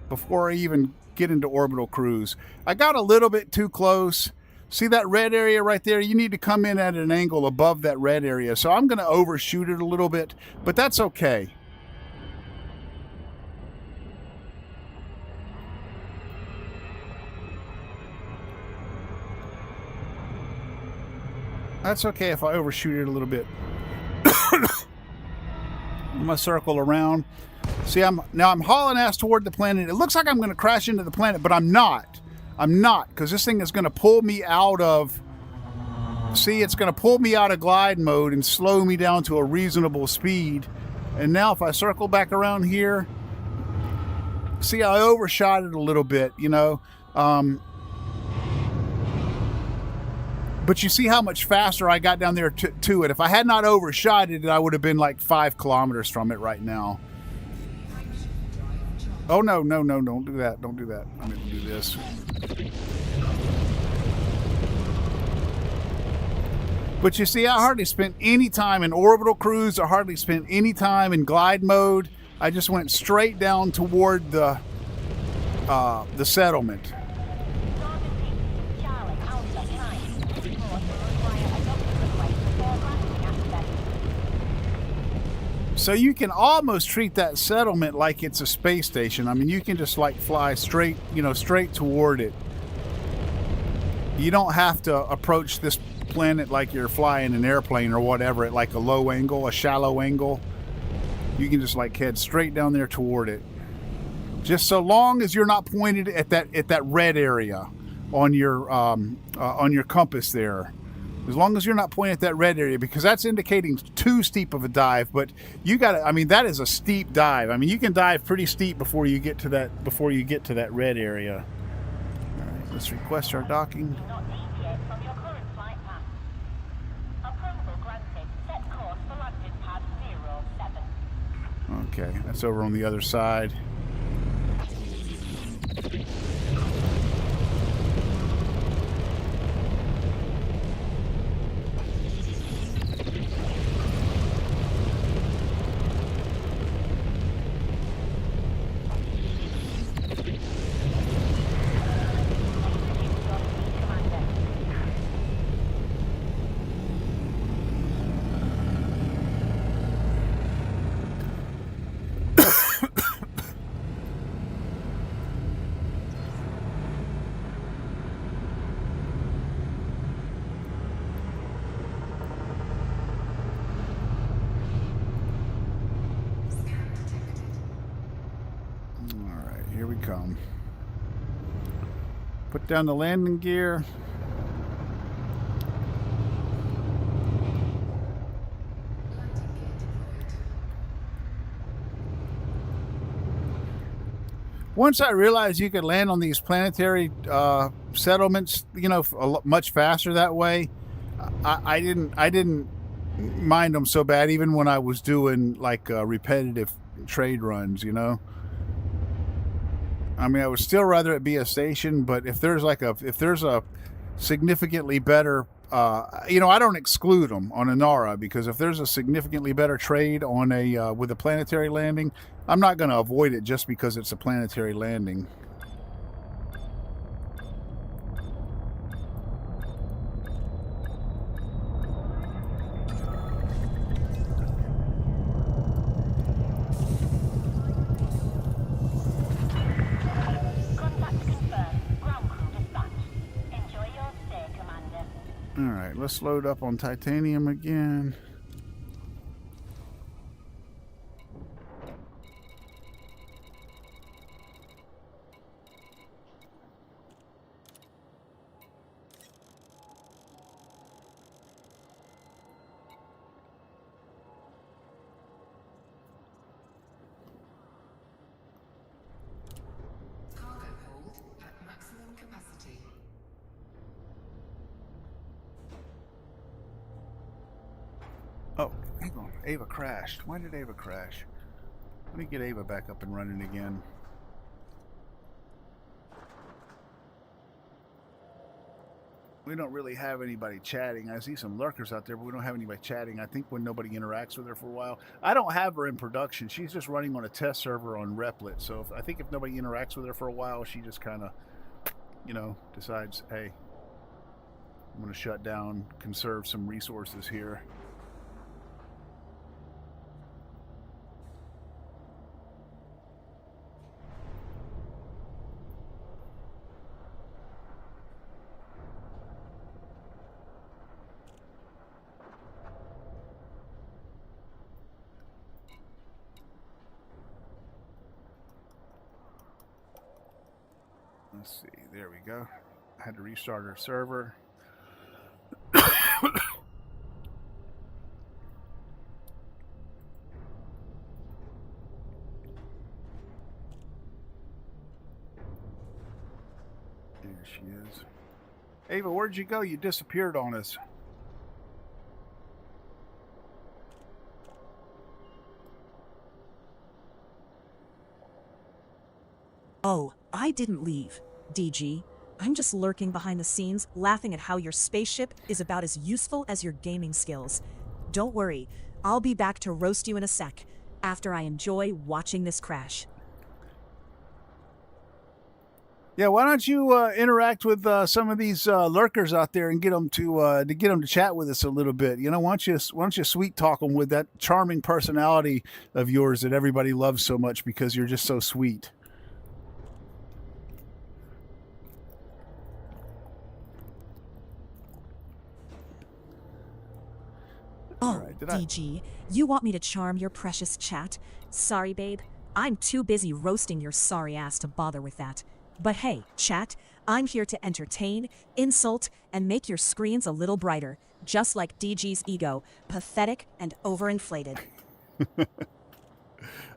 before I even get into orbital cruise. I got a little bit too close. See that red area right there? You need to come in at an angle above that red area. So I'm going to overshoot it a little bit, but that's okay. That's okay if I overshoot it a little bit. I'm going to circle around. See, I'm hauling ass toward the planet. It looks like I'm going to crash into the planet, but I'm not. I'm not, because this thing is going to pull me out of... See, it's going to pull me out of glide mode and slow me down to a reasonable speed. And now if I circle back around here... See, I overshot it a little bit, you know. But you see how much faster I got down there to it. If I had not overshot it, I would have been like 5 kilometers from it right now. Oh, no, don't do that. Don't do that. I'm going to do this. But you see, I hardly spent any time in orbital cruise. I hardly spent any time in glide mode. I just went straight down toward the settlement. So you can almost treat that settlement like it's a space station. I mean, you can just like fly straight, straight toward it. You don't have to approach this planet like you're flying an airplane or whatever at like a low angle, a shallow angle. You can just like head straight down there toward it. Just so long as you're not pointed at that red area on your compass there. As long as you're not pointing at that red area, because that's indicating too steep of a dive. But you got to, I mean, that is a steep dive. I mean, you can dive pretty steep before you get to that red area. All right, let's request our docking. Do not deviate from your current flight path. Approval granted. Set course for landing pad 07. Okay, that's over on the other side. Here we come. Put down the landing gear. Once I realized you could land on these planetary settlements, much faster that way, I didn't mind them so bad, even when I was doing like repetitive trade runs, I mean, I would still rather it be a station, but if there's a significantly better you know, I don't exclude them on Inara, because if there's a significantly better trade on a with a planetary landing, I'm not going to avoid it just because it's a planetary landing. Contact confirmed. Ground crew dispatched. Enjoy your stay, Commander. All right, let's load up on titanium again. Cargo hold at maximum capacity. Oh, hang on. Ava crashed. Why did Ava crash? Let me get Ava back up and running again. We don't really have anybody chatting. I see some lurkers out there, but we don't have anybody chatting. I think when nobody interacts with her for a while. I don't have her in production. She's just running on a test server on Replit. So I think if nobody interacts with her for a while, she just kind of, you know, decides, hey, I'm going to shut down, conserve some resources here. Let's see, there we go. I had to restart our server. There she is. Ava, where'd you go? You disappeared on us. Oh, I didn't leave, DG. I'm just lurking behind the scenes, laughing at how your spaceship is about as useful as your gaming skills. Don't worry, I'll be back to roast you in a sec, after I enjoy watching this crash. Yeah, why don't you interact with some of these lurkers out there and get them to chat with us a little bit? You know, why don't you sweet talk them with that charming personality of yours that everybody loves so much because you're just so sweet. Oh, right, DG, you want me to charm your precious chat? Sorry, babe. I'm too busy roasting your sorry ass to bother with that. But hey, chat, I'm here to entertain, insult, and make your screens a little brighter, just like DG's ego, pathetic and overinflated.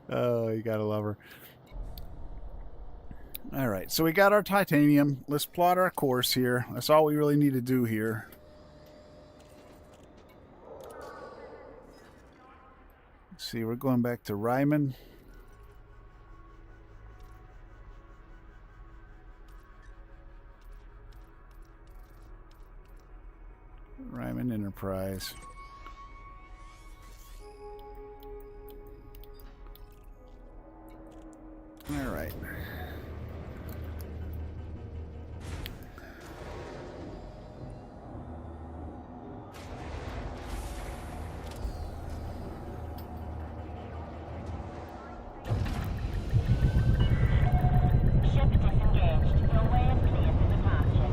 Oh, you gotta love her. All right, so we got our titanium. Let's plot our course here. That's all we really need to do here. Let's see, we're going back to Ryman. Ryman Enterprise. All right. Ship disengaged. Your way is clear for departure.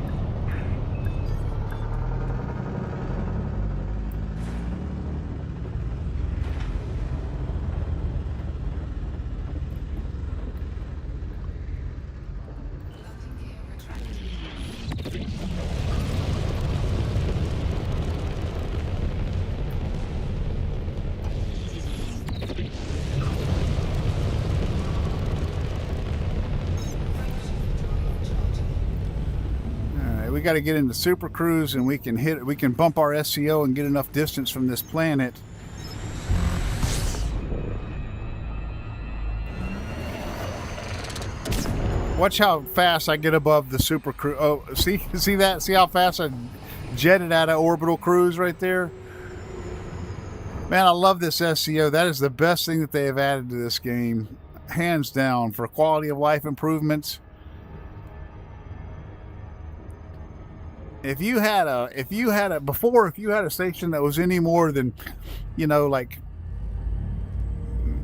Landing gear retracted. Frameshift drive charging. All right, we got to get into super cruise, and we can bump our SCO and get enough distance from this planet. Watch how fast I get above the super cruise. Oh, see that? See how fast I jetted out of orbital cruise right there. Man, I love this SCO. That is the best thing that they have added to this game, hands down, for quality of life improvements. If you had a station that was any more than, you know, like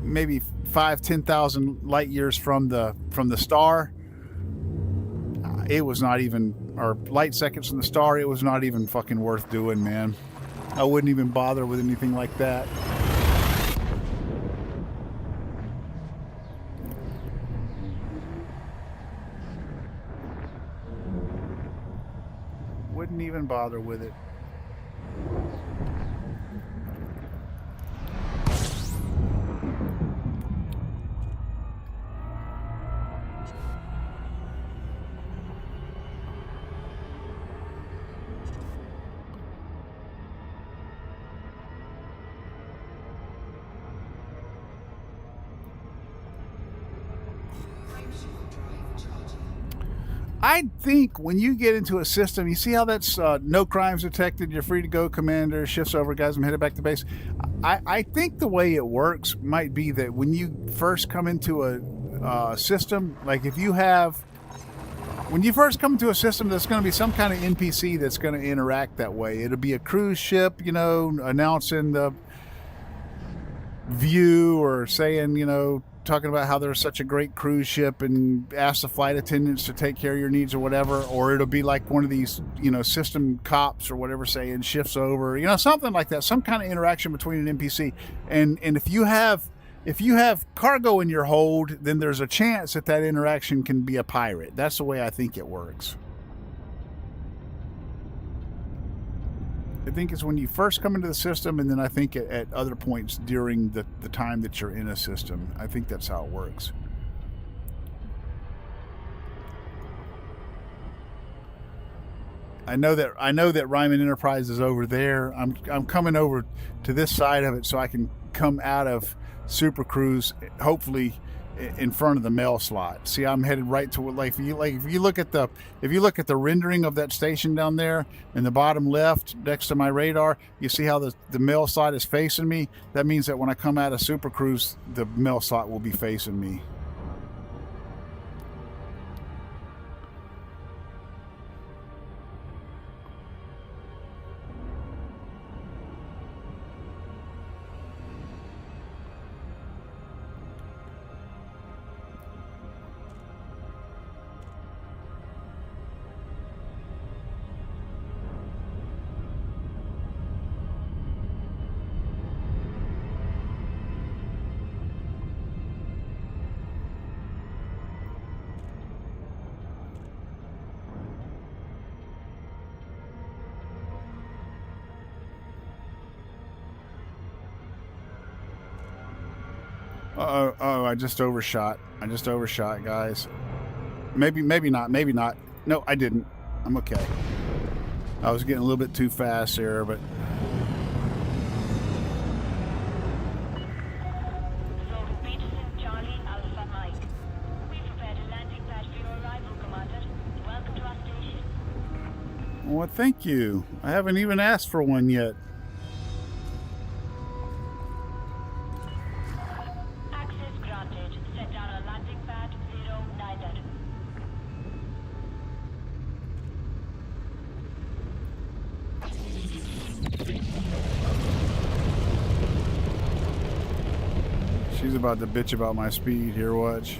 maybe 5,000-10,000 light years from the star, it was not even, or light seconds from the star, it was not even fucking worth doing, man. I wouldn't even bother with anything like that. Wouldn't even bother with it. I think when you get into a system, you see how that's no crimes detected, you're free to go, commander, shifts over, guys, I'm headed back to base. I think the way it works might be that when you first come into a system, like when you first come into a system, there's going to be some kind of NPC that's going to interact that way. It'll be a cruise ship, you know, announcing the view or saying, you know, talking about how there's such a great cruise ship and ask the flight attendants to take care of your needs or whatever. Or it'll be like one of these, you know, system cops or whatever saying shifts over, you know, something like that, some kind of interaction between an NPC. And if you have cargo in your hold, then there's a chance that interaction can be a pirate. That's the way I think it works. I think it's when you first come into the system, and then I think at other points during the time that you're in a system. I think that's how it works. I know that Ryman Enterprise is over there. I'm coming over to this side of it so I can come out of Super Cruise, hopefully in front of the mail slot. See, I'm headed right to if you look at the rendering of that station down there in the bottom left next to my radar, you see how the mail slot is facing me. That means that when I come out of Super Cruise, the mail slot will be facing me. Oh, I just overshot. Guys. Maybe not. No, I didn't. I'm okay. I was getting a little bit too fast there, but... Charlie, Alpha Mike. We've prepared a landing pad for your arrival, Commander. Welcome to our station. Well, thank you. I haven't even asked for one yet. Access granted. Set down a landing pad 09. She's about to bitch about my speed here, watch.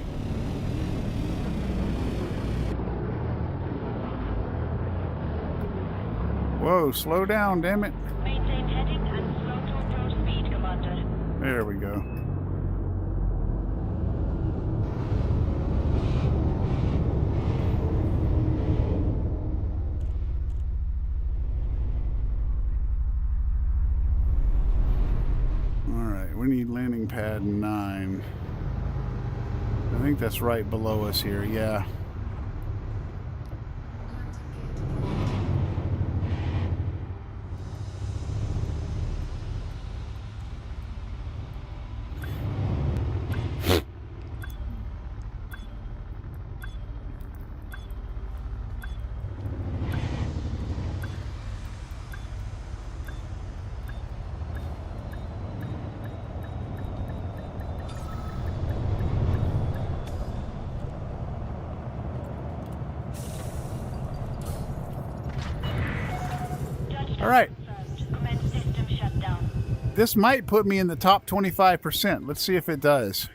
Whoa, slow down, damn it. Maintain heading and slow to approach speed, Commander. There we go. Alright, we need landing pad 9. I think that's right below us here, yeah. All right. Confirmed. Commence system shutdown. This might put me in the top 25%. Let's see if it does.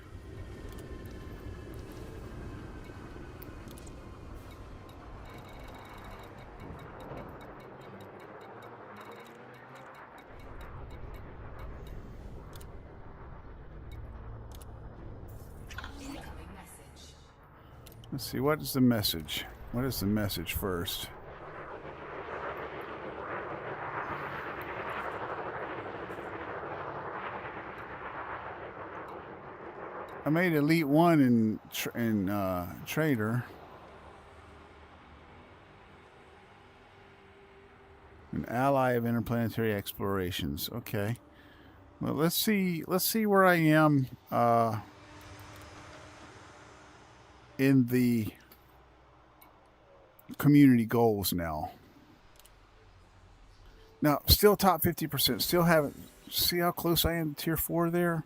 Incoming message. Let's see, what is the message? What is the message first? I made Elite 1 in Trader. An ally of interplanetary explorations. Okay. Well, let's see where I am in the community goals now. Now, still top 50%. Still haven't. See how close I am to tier 4 there?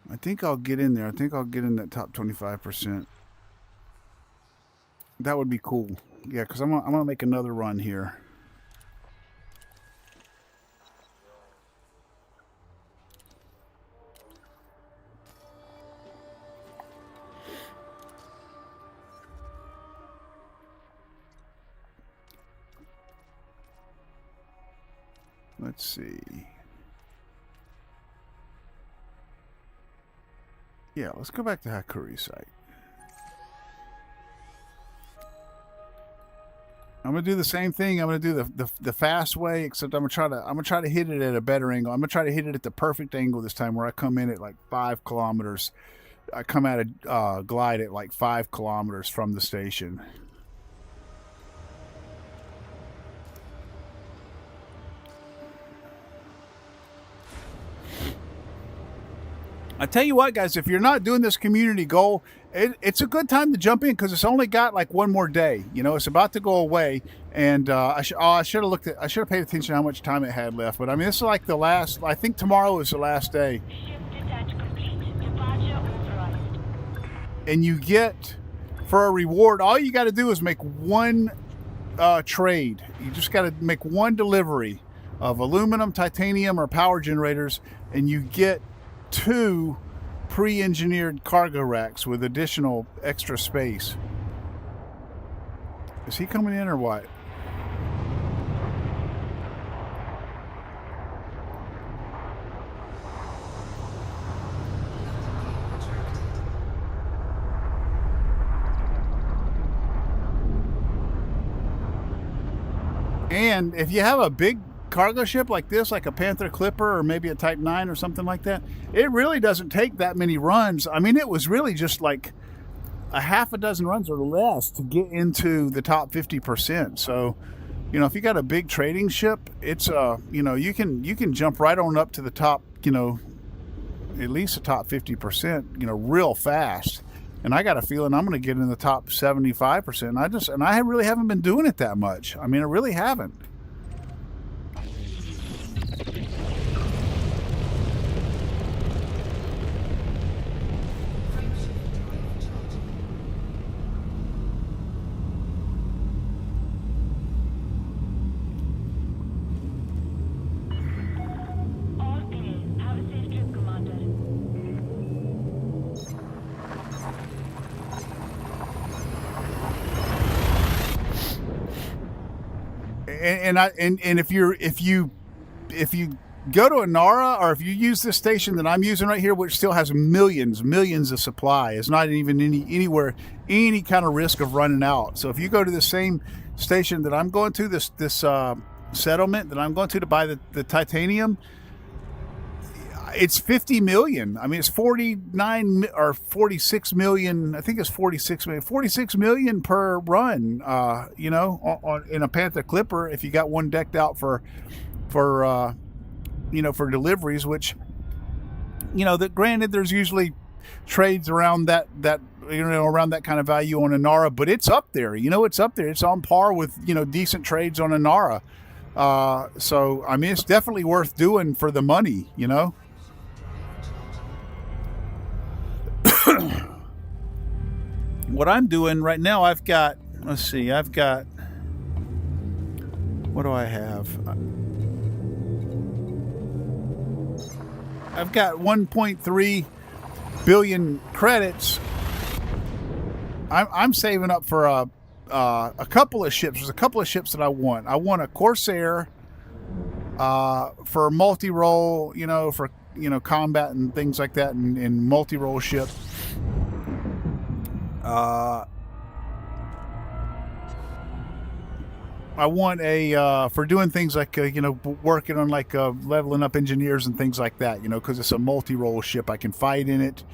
I think I'll get in there. I think I'll get in that top 25%. That would be cool. Yeah, because I'm gonna make another run here. Let's see. Yeah, let's go back to Hakuri's site. I'm gonna do the same thing. I'm gonna do the fast way, except I'm gonna try to hit it at a better angle. I'm gonna try to hit it at the perfect angle this time, where I come in at like 5 kilometers. I come out of glide at like 5 kilometers from the station. I tell you what, guys, if you're not doing this community goal, it's a good time to jump in, because it's only got like one more day. You know, it's about to go away, and I should have paid attention to how much time it had left. But I mean, this is like the last. I think tomorrow is the last day. Ship detach complete. Departure authorized. And you get, for a reward, all you got to do is make one trade. You just got to make one delivery of aluminum, titanium, or power generators, and you get 2 pre-engineered cargo racks with additional extra space. Is he coming in or what? And if you have a big cargo ship like this, like a Panther Clipper or maybe a Type 9 or something like that, it really doesn't take that many runs. I mean, it was really just like a half a dozen runs or less to get into the top 50%. So, you know, if you got a big trading ship, it's you know, you can jump right on up to the top, you know, at least the top 50%, you know, real fast. And I got a feeling I'm going to get in the top 75%. And I really haven't been doing it that much. I mean, I really haven't. All clear. Have a safe trip, Commander. And if you go to Anara, or if you use this station that I'm using right here, which still has millions of supply, it's not even anywhere any kind of risk of running out. So if you go to the same station that I'm going to, this settlement that I'm going to buy the titanium, it's 50 million. I mean, it's 49 or 46 million. I think it's 46 million. 46 million per run. You know, in a Panther Clipper, if you got one decked out for you know, for deliveries, which, you know, that granted, there's usually trades around that you know, around that kind of value on Anara, but it's up there. You know, it's up there. It's on par with, you know, decent trades on Anara. So I mean, it's definitely worth doing for the money. You know. What I'm doing right now, I've got, let's see, I've got What do I have? I've got 1.3 billion credits. I'm saving up for a couple of ships. There's a couple of ships that I want. I want a Corsair for multi-role, for combat and things like that, and multi-role ship. I want a for doing things like working on like leveling up engineers and things like that, because it's a multi-role ship. I can fight in it.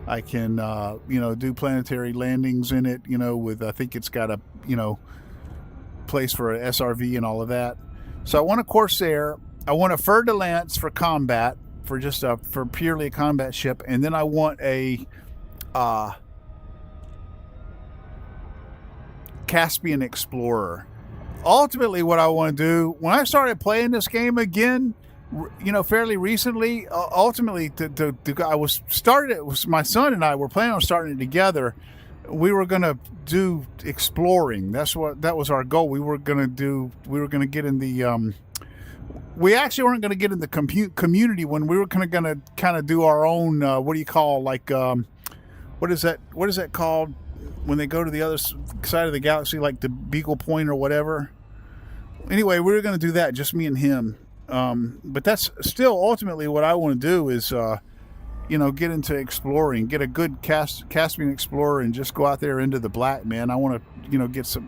I can do planetary landings in it, with I think it's got a place for an SRV and all of that. So I want a Corsair. I want a Fer de Lance for combat, for just for purely a combat ship, and then I want a Caspian Explorer. Ultimately, what I want to do when I started playing this game again, fairly recently, ultimately, it was my son and I were planning on starting it together. We were going to do exploring. That was our goal. We were going to get in the we actually weren't going to get in the community when we were going to kind of do our own what do you call, like what is that called when they go to the other side of the galaxy, like the Beagle Point or whatever. Anyway, we were going to do that, just me and him. But that's still ultimately what I want to do is, get into exploring, get a good Caspian Explorer, and just go out there into the black, man. I want to,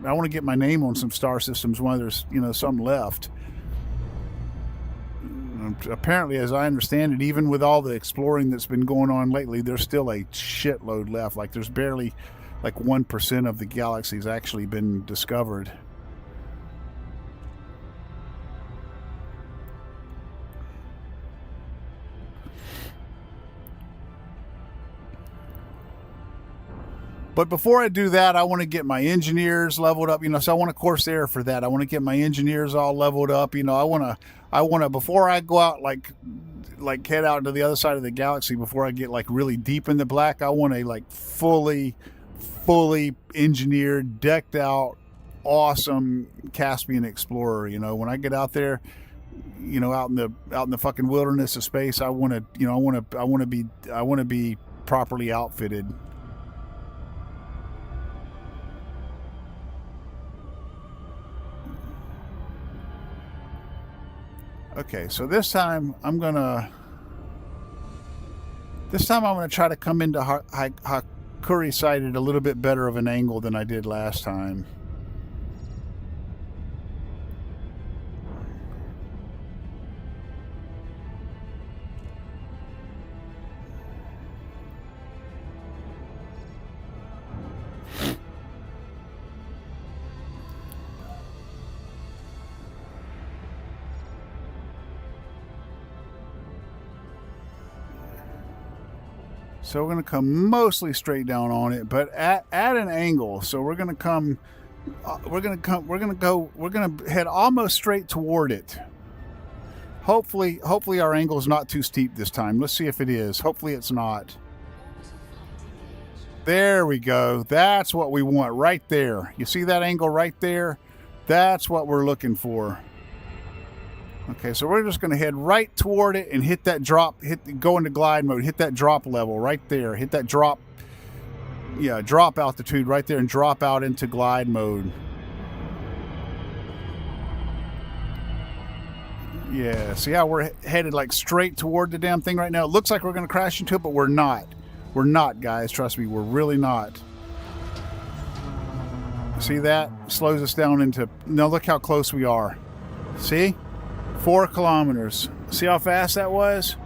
I want to get my name on some star systems while there's, some left. Apparently, as I understand it, even with all the exploring that's been going on lately, there's still a shitload left. Like there's barely like 1% of the galaxy's actually been discovered. But before I do that, I want to get my engineers leveled up, so I want a Corsair for that. I want to get my engineers all leveled up, I want to, before I go out, like head out into the other side of the galaxy, before I get like really deep in the black, I want a like fully engineered, decked out, awesome Caspian Explorer. When I get out there, out in the fucking wilderness of space, I want to be properly outfitted. Okay, so this time I'm gonna try to come into Hakuri side at a little bit better of an angle than I did last time. So we're going to come mostly straight down on it, but at an angle. So we're going to head almost straight toward it. Hopefully our angle is not too steep this time. Let's see if it is. Hopefully it's not. There we go. That's what we want right there. You see that angle right there? That's what we're looking for. Okay, so we're just going to head right toward it and hit that drop, go into glide mode, hit that drop level right there, hit that drop altitude right there and drop out into glide mode. Yeah, see how we're headed like straight toward the damn thing right now? It looks like we're going to crash into it, but we're not. We're not, guys. Trust me, we're really not. See that? Slows us down into... Now look how close we are. See? 4 kilometers. See how fast that was?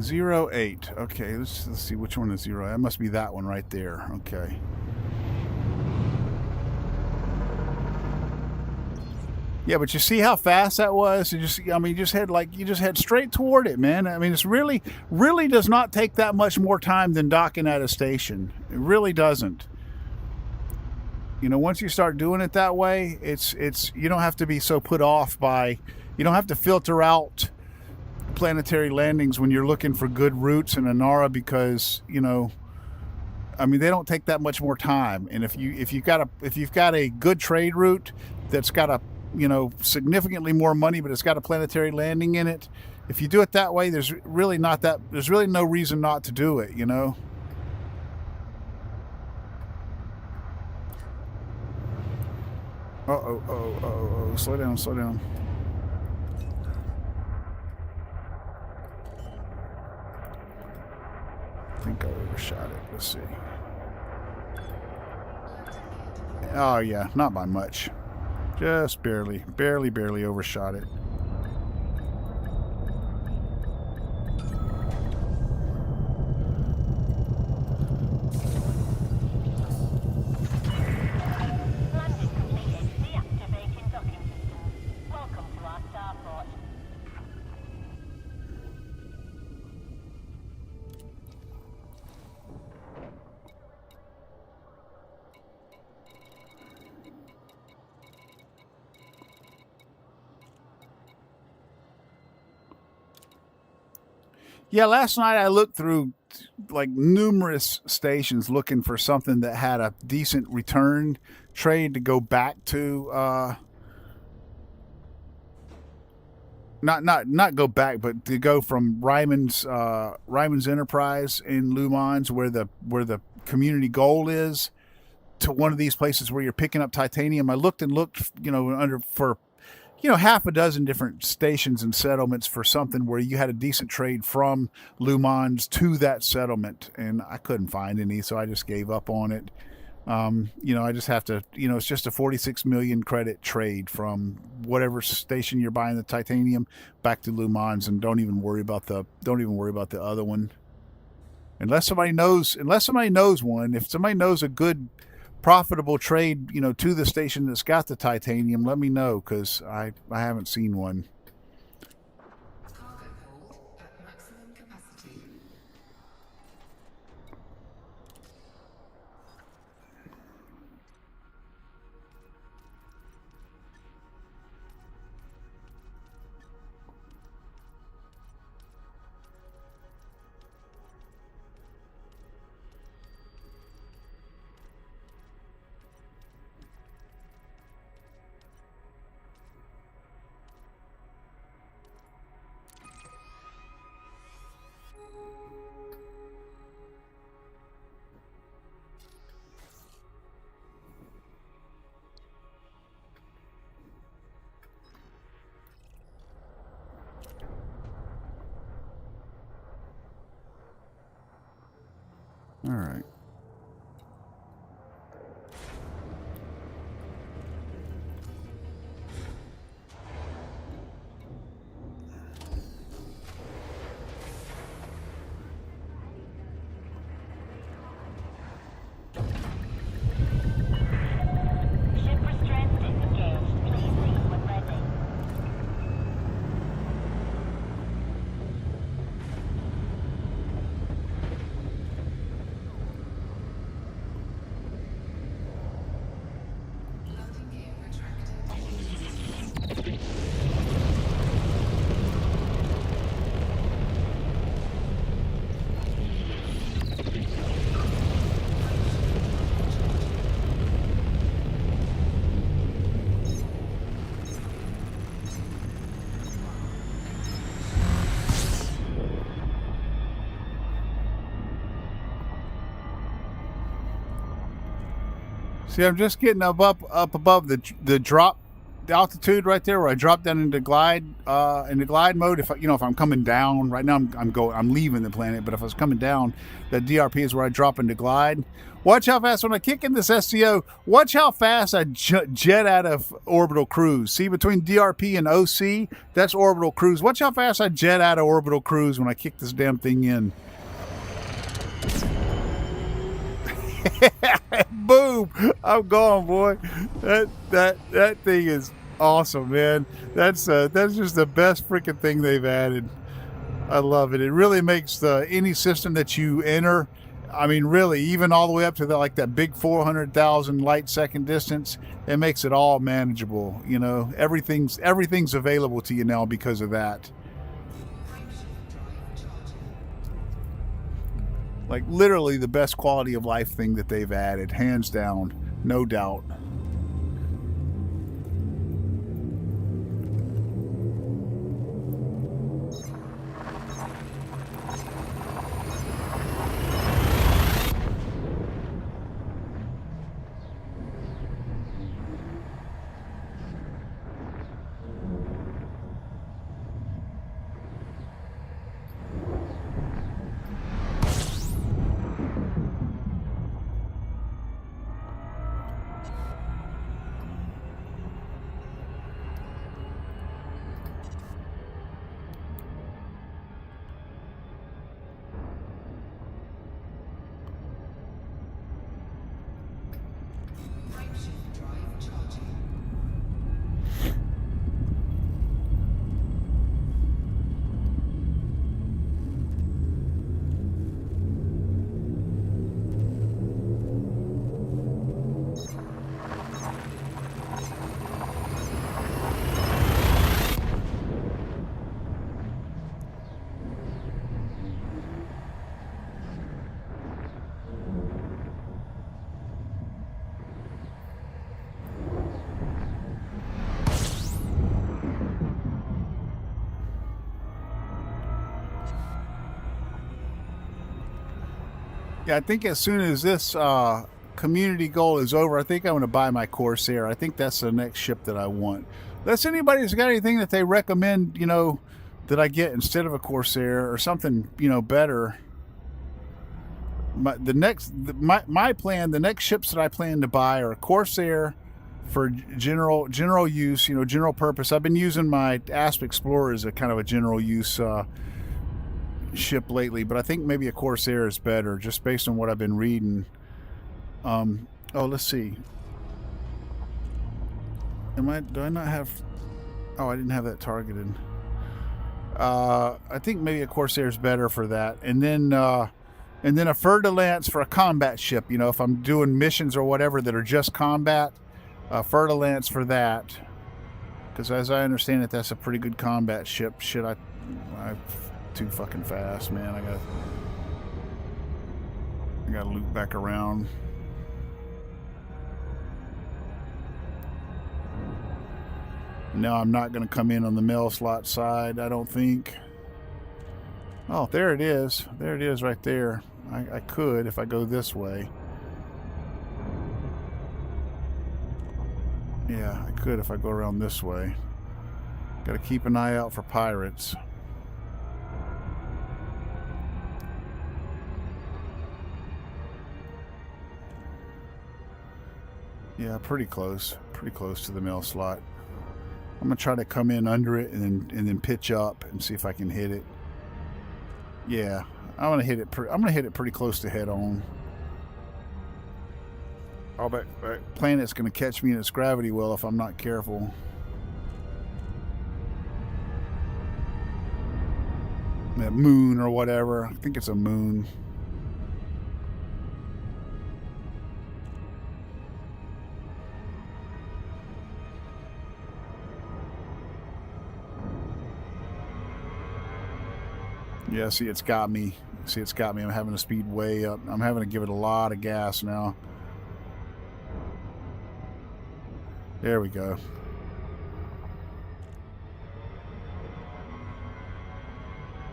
Zero 8. Okay, let's see which one is 0. That must be that one right there. Okay. Yeah, but you see how fast that was? You just head straight toward it, man. I mean, it's really does not take that much more time than docking at a station. It really doesn't. Once you start doing it that way, it's you don't have to be so put off by, you don't have to filter out planetary landings when you're looking for good routes in Anara, because you know, I mean, they don't take that much more time. And if you've got a good trade route that's got a, you know, significantly more money, but it's got a planetary landing in it, if you do it that way, there's really no reason not to do it, you know. Oh, slow down. I think I overshot it. Let's see. Oh yeah, not by much. Just barely overshot it. Landing completed. Deactivating docking systems. Welcome to our starport. Yeah, last night I looked through like numerous stations looking for something that had a decent return trade to go back to. Not go back, but to go from Ryman's Enterprise in LHOU MANS, where the community goal is, to one of these places where you're picking up titanium. I looked, you know, for half a dozen different stations and settlements for something where you had a decent trade from LHOU MANS to that settlement, and I couldn't find any, so I just gave up on it. You know, I just have to, you know, it's just a 46 million credit trade from whatever station you're buying the titanium back to LHOU MANS, and don't even worry about the other one. Unless somebody knows one. If somebody knows a good profitable trade, you know, to the station that's got the titanium, let me know, because I haven't seen one. Cargo hold at maximum capacity. All right. Ship restraints disengaged. Please leave when ready. Landing gear retracted. See, I'm just getting up above the drop altitude right there, where I drop down into glide mode. If I'm coming down right now, I'm leaving the planet. But if I was coming down, that DRP is where I drop into glide. Watch how fast when I kick in this SCO. Watch how fast I jet out of orbital cruise. See, between DRP and OC, that's orbital cruise. Watch how fast I jet out of orbital cruise when I kick this damn thing in. Boom! I'm gone, boy. That thing is awesome, man. That's just the best freaking thing they've added. I love it. It really makes any system that you enter, I mean, really, even all the way up to that big 400,000 light second distance, it makes it all manageable. You know, everything's available to you now because of that. Frameshift Like literally the best quality of life thing that they've added, hands down, no doubt. Frameshift drive charging. Yeah, I think as soon as this community goal is over, I think I'm going to buy my Corsair. I think that's the next ship that I want. Unless anybody's got anything that they recommend, you know, that I get instead of a Corsair or something, you know, better. My plan, the next ships that I plan to buy are Corsair for general use, you know, general purpose. I've been using my Asp Explorer as a kind of a general use ship lately, but I think maybe a Corsair is better just based on what I've been reading. Oh, let's see. Do I not have, oh, I didn't have that targeted. I think maybe a Corsair is better for that. And then a fer-de-lance for a combat ship, you know, if I'm doing missions or whatever that are just combat, fer-de-lance for that. Because as I understand it, that's a pretty good combat ship. Shit, I'm too fucking fast, man. I gotta loop back around. No, I'm not gonna come in on the mail slot side, I don't think. Oh, there it is. There it is right there. I could if I go this way. Yeah, I could if I go around this way. Gotta keep an eye out for pirates. Yeah, pretty close to the mail slot. I'm gonna try to come in under it and then pitch up and see if I can hit it. Yeah, I'm gonna hit it pretty close to head on. Oh, that planet's gonna catch me in its gravity well if I'm not careful. That moon or whatever. I think it's a moon. Yeah, see, it's got me. See, it's got me. I'm having to speed way up. I'm having to give it a lot of gas now. There we go.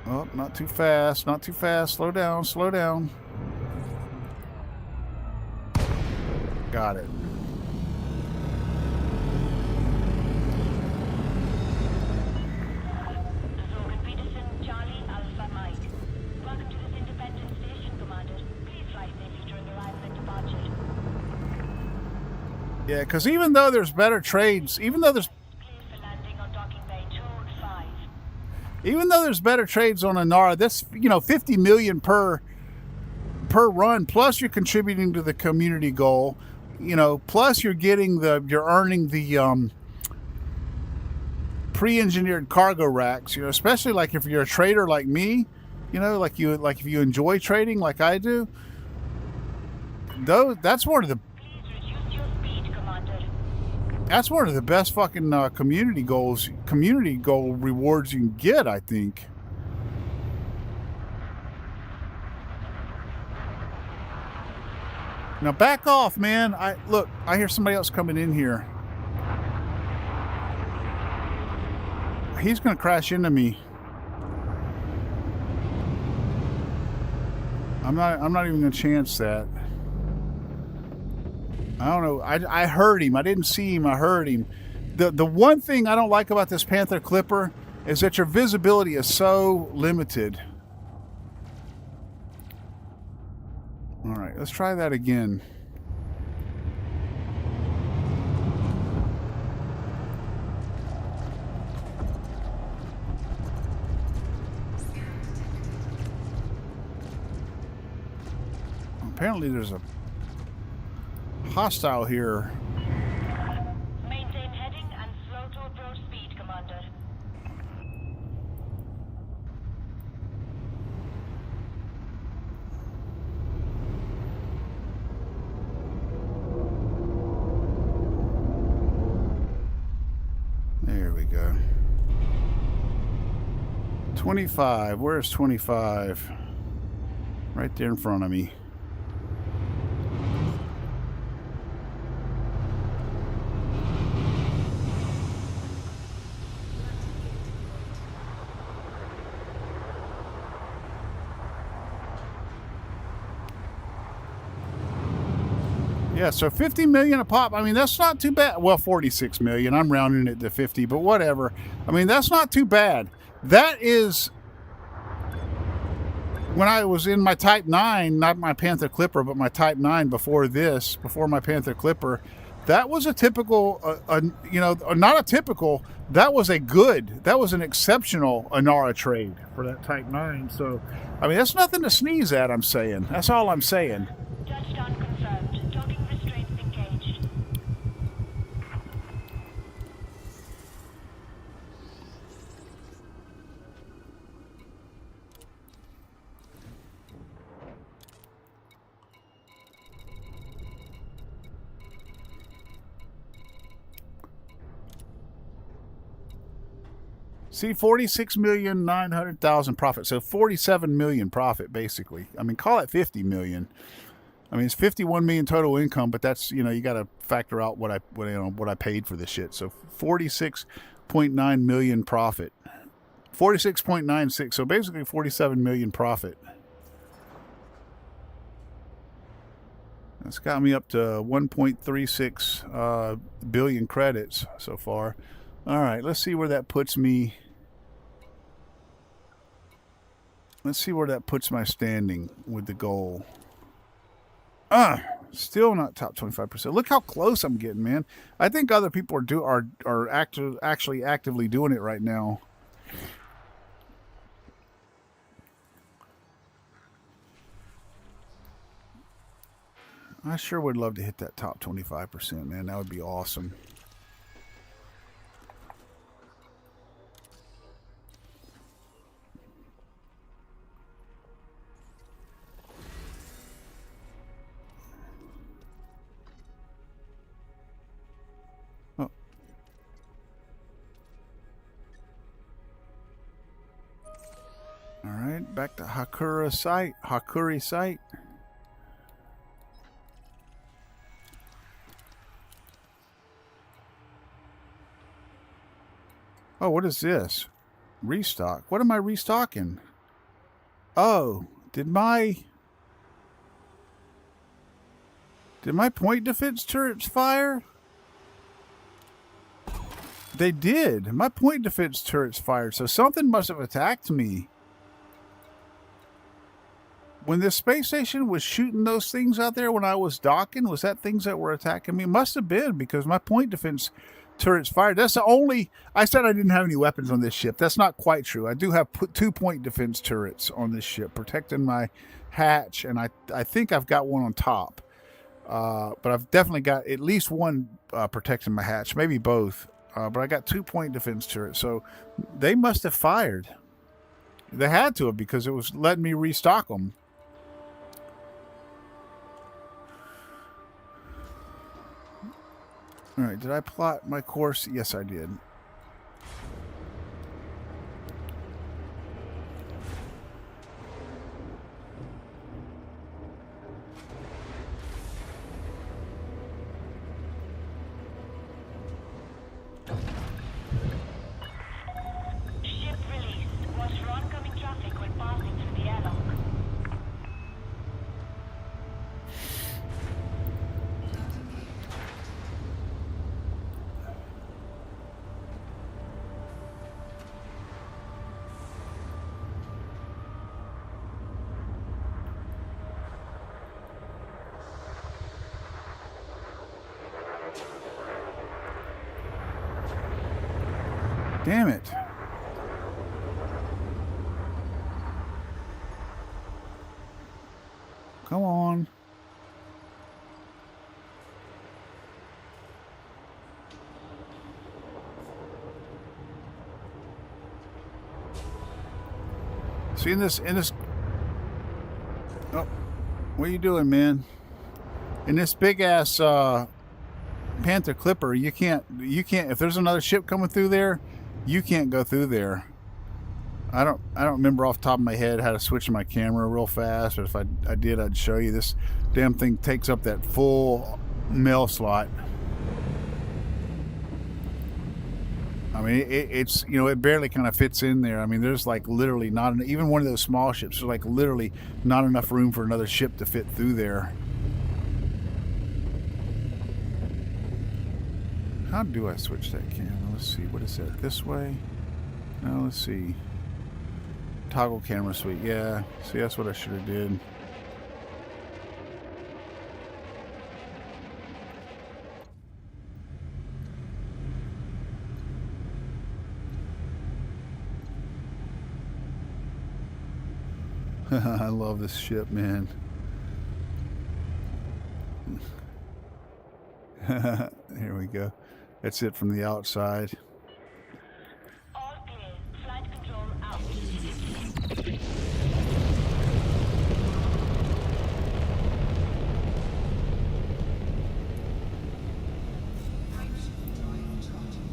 Oh, not too fast. Not too fast. Slow down. Slow down. Got it. Yeah, because even though there's better trades, even though there's better trades on Inara, this, you know, 50 million per run, plus you're contributing to the community goal, you know, plus you're earning the pre-engineered cargo racks, you know, especially like if you're a trader like me, you know, like if you enjoy trading like I do, that's one of the best fucking community goal rewards you can get, I think. Now back off, man. Look, I hear somebody else coming in here. He's gonna crash into me. I'm not even gonna chance that. I don't know. I heard him. I didn't see him. I heard him. The one thing I don't like about this Panther Clipper is that your visibility is so limited. All right, let's try that again. Apparently there's a hostile here. Maintain heading and slow to approach speed, Commander. There we go. 25. Where's 25? Right there in front of me. Yeah, so 50 million a pop. I mean, that's not too bad. Well, 46 million. I'm rounding it to 50, but whatever. I mean, that's not too bad. That is, when I was in my Type 9, not my Panther Clipper, but my Type 9 before this, before my Panther Clipper, that was a typical, you know, not a typical, that was a good, that was an exceptional Inara trade for that Type 9. So, I mean, that's nothing to sneeze at, I'm saying. That's all I'm saying. Touchdown confirmed. Docking restraints engaged. See, 46,900,000 profit. So 47 million profit, basically. I mean, call it 50 million. I mean, it's 51 million total income, but that's, you know, you got to factor out what I paid for this shit. So 46.9 million profit. 46.96. So basically 47 million profit. That's got me up to 1.36 billion credits so far. All right, let's see where that puts me. Let's see where that puts my standing with the goal. Still not top 25%. Look how close I'm getting, man. I think other people are actually actively doing it right now. I sure would love to hit that top 25%, man. That would be awesome. All right, back to Hakuri site. Oh, what is this? Restock. What am I restocking? Oh, did my point defense turrets fire? They did. My point defense turrets fired, so something must have attacked me. When the space station was shooting those things out there when I was docking, was that things that were attacking me? It must have been, because my point defense turrets fired. That's the only... I said I didn't have any weapons on this ship. That's not quite true. I do have 2 point defense turrets on this ship, protecting my hatch, and I think I've got one on top. But I've definitely got at least one protecting my hatch, maybe both. But I got 2 point defense turrets, so they must have fired. They had to have, because it was letting me restock them. All right, did I plot my course? Yes, I did. Damn it. Come on. See, in this, oh, what are you doing, man? In this big ass Panther Clipper, you can't, if there's another ship coming through there, you can't go through there. I don't remember off the top of my head how to switch my camera real fast, but if I did, I'd show you. This damn thing takes up that full mail slot. I mean, it's, you know, it barely kind of fits in there. I mean, there's like literally not, even one of those small ships, there's like literally not enough room for another ship to fit through there. How do I switch that camera? Let's see, what is that, this way? No, let's see. Toggle camera suite, yeah. See, that's what I should have did. I love this ship, man. Here we go. That's it from the outside. All clear. Flight control out. Hydrogen drive charging.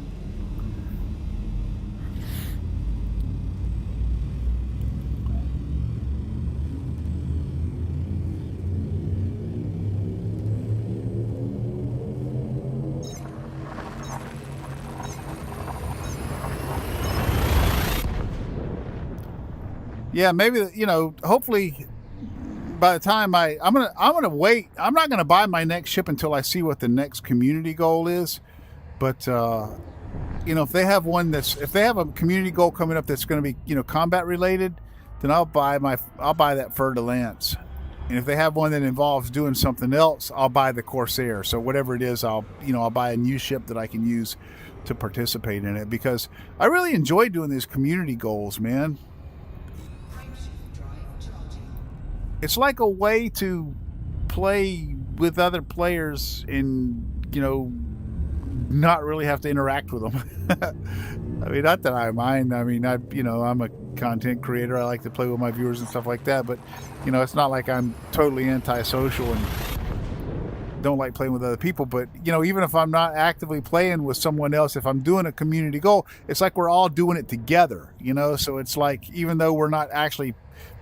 Yeah, maybe, you know, hopefully by the time I'm gonna wait. I'm not gonna buy my next ship until I see what the next community goal is. But you know, if they have a community goal coming up that's going to be, you know, combat related, then I'll buy that Fer de Lance. And if they have one that involves doing something else, I'll buy the Corsair. So whatever it is, I'll buy a new ship that I can use to participate in it, because I really enjoy doing these community goals, man. Hydrogen drive charging. It's like a way to play with other players and, you know, not really have to interact with them. I mean, not that I mind. I mean, I'm a content creator. I like to play with my viewers and stuff like that. But, you know, it's not like I'm totally antisocial and don't like playing with other people. But, you know, even if I'm not actively playing with someone else, if I'm doing a community goal, it's like we're all doing it together, you know? So it's like, even though we're not actually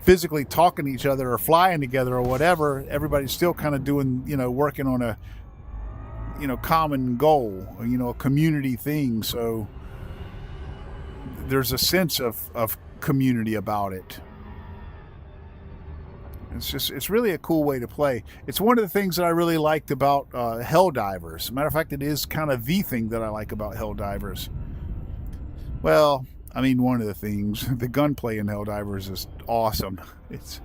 physically talking to each other or flying together or whatever, everybody's still kind of doing, you know, working on a, you know, common goal, you know, a community thing. So there's a sense of community about it. It's really a cool way to play. It's one of the things that I really liked about Helldivers. Matter of fact, it is kind of the thing that I like about Helldivers. Well, I mean, one of the things, the gunplay in Helldivers is awesome. It's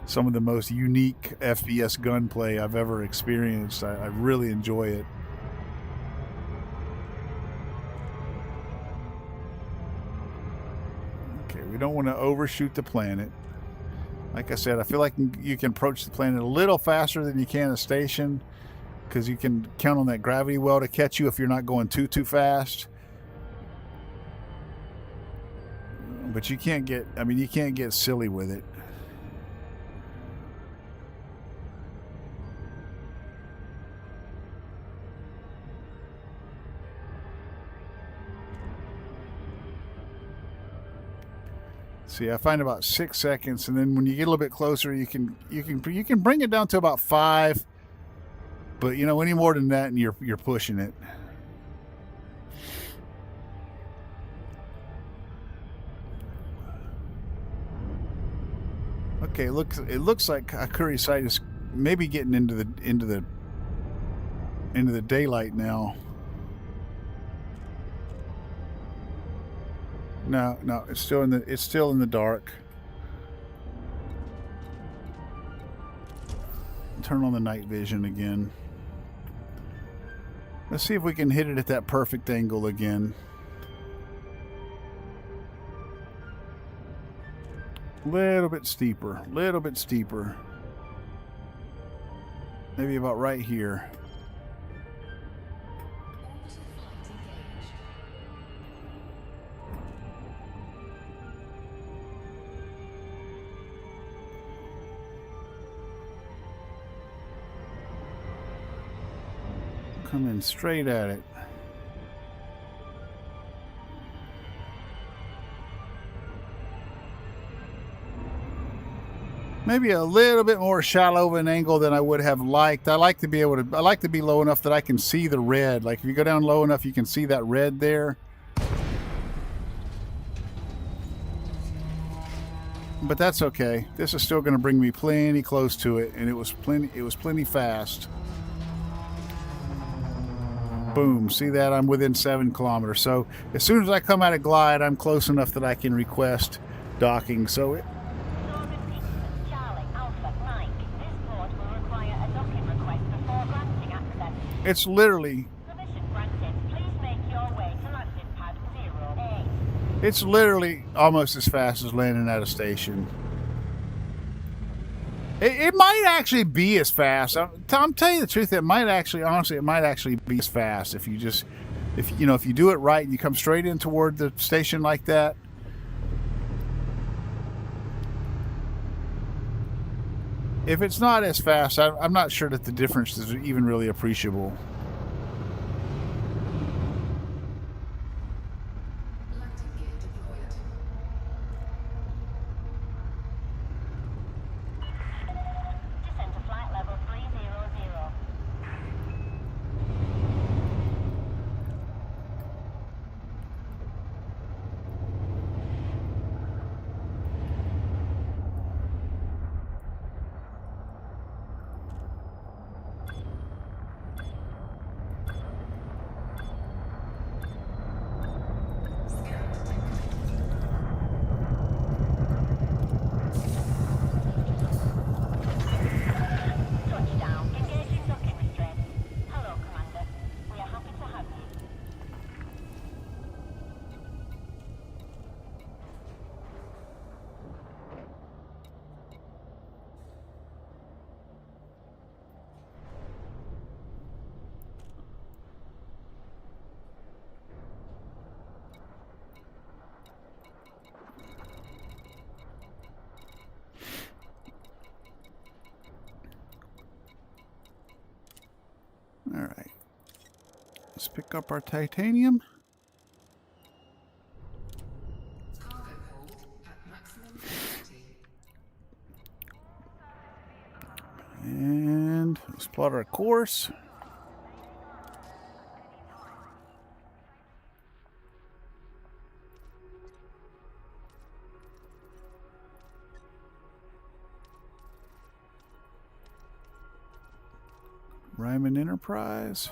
some of the most unique FPS gunplay I've ever experienced. I really enjoy it. Okay, we don't want to overshoot the planet. Like I said, I feel like you can approach the planet a little faster than you can a station, because you can count on that gravity well to catch you if you're not going too fast. But you can't get silly with it. See, I find about 6 seconds, and then when you get a little bit closer, you can bring it down to about 5. But you know, any more than that, and you're pushing it. Okay, it looks like Akuri site is maybe getting into the daylight now. No, it's still in the dark. Turn on the night vision again. Let's see if we can hit it at that perfect angle again. Little bit steeper. Little bit steeper. Maybe about right here. Orbital flight engaged. Coming straight at it. Maybe a little bit more shallow of an angle than I would have liked. I like to be low enough that I can see the red. Like if you go down low enough, you can see that red there. But that's okay. This is still going to bring me plenty close to it, and it was plenty fast. Boom. See that? I'm within 7 kilometers. So as soon as I come out of glide, I'm close enough that I can request docking. So it, Charlie, Alpha, Mike. This port will require a docking request before granting access. it's literally Permission granted. Please make your way to landing pad 0A. It's literally almost as fast as landing at a station. It might actually be as fast. I'm telling you the truth. It might actually be as fast if you do it right and you come straight in toward the station like that. If it's not as fast, I'm not sure that the difference is even really appreciable. Landing gear deployed. Descend to flight level 300. Touchdown. Engaging docking restraints. Hello, Commander. We are happy to have you. All right. Let's pick up our titanium. Cargo hold at maximum capacity. And let's plot our course. Ryman Enterprise.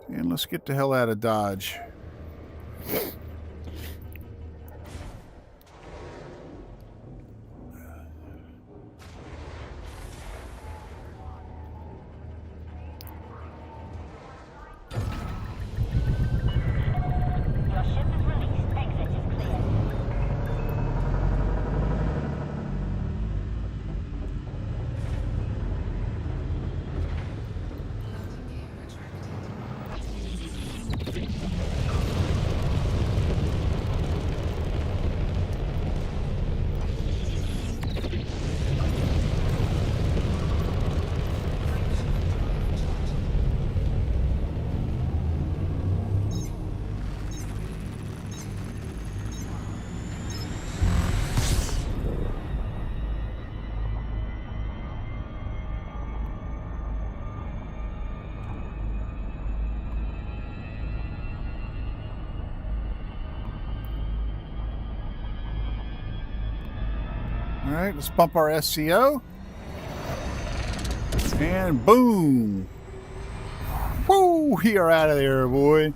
And let's get the hell out of Dodge. Your ship is released. Exit is clear. Landing gear retracted. All right, let's bump our SCO. And boom. Woo, we are out of there, boy.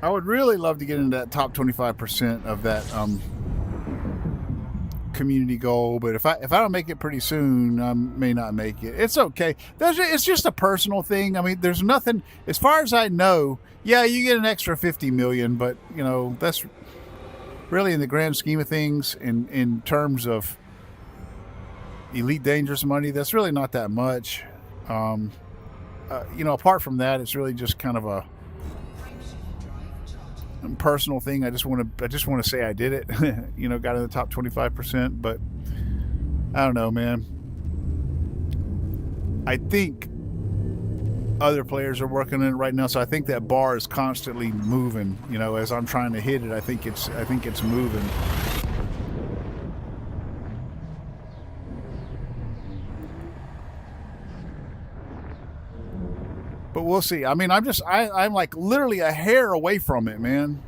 I would really love to get into that top 25% of that community goal, but if I don't make it pretty soon, I may not make it. It's okay. It's just a personal thing. I mean, there's nothing, as far as I know. Yeah, you get an extra 50 million, but you know, that's really, in the grand scheme of things, in terms of Elite Dangerous money, that's really not that much. You know, apart from that, it's really just kind of a personal thing. I just want to say I did it. You know, got in the top 25%, but I don't know, man. I think other players are working on it right now, so I think that bar is constantly moving. You know, as I'm trying to hit it, I think it's moving. But we'll see. I mean, I'm like literally a hair away from it, man.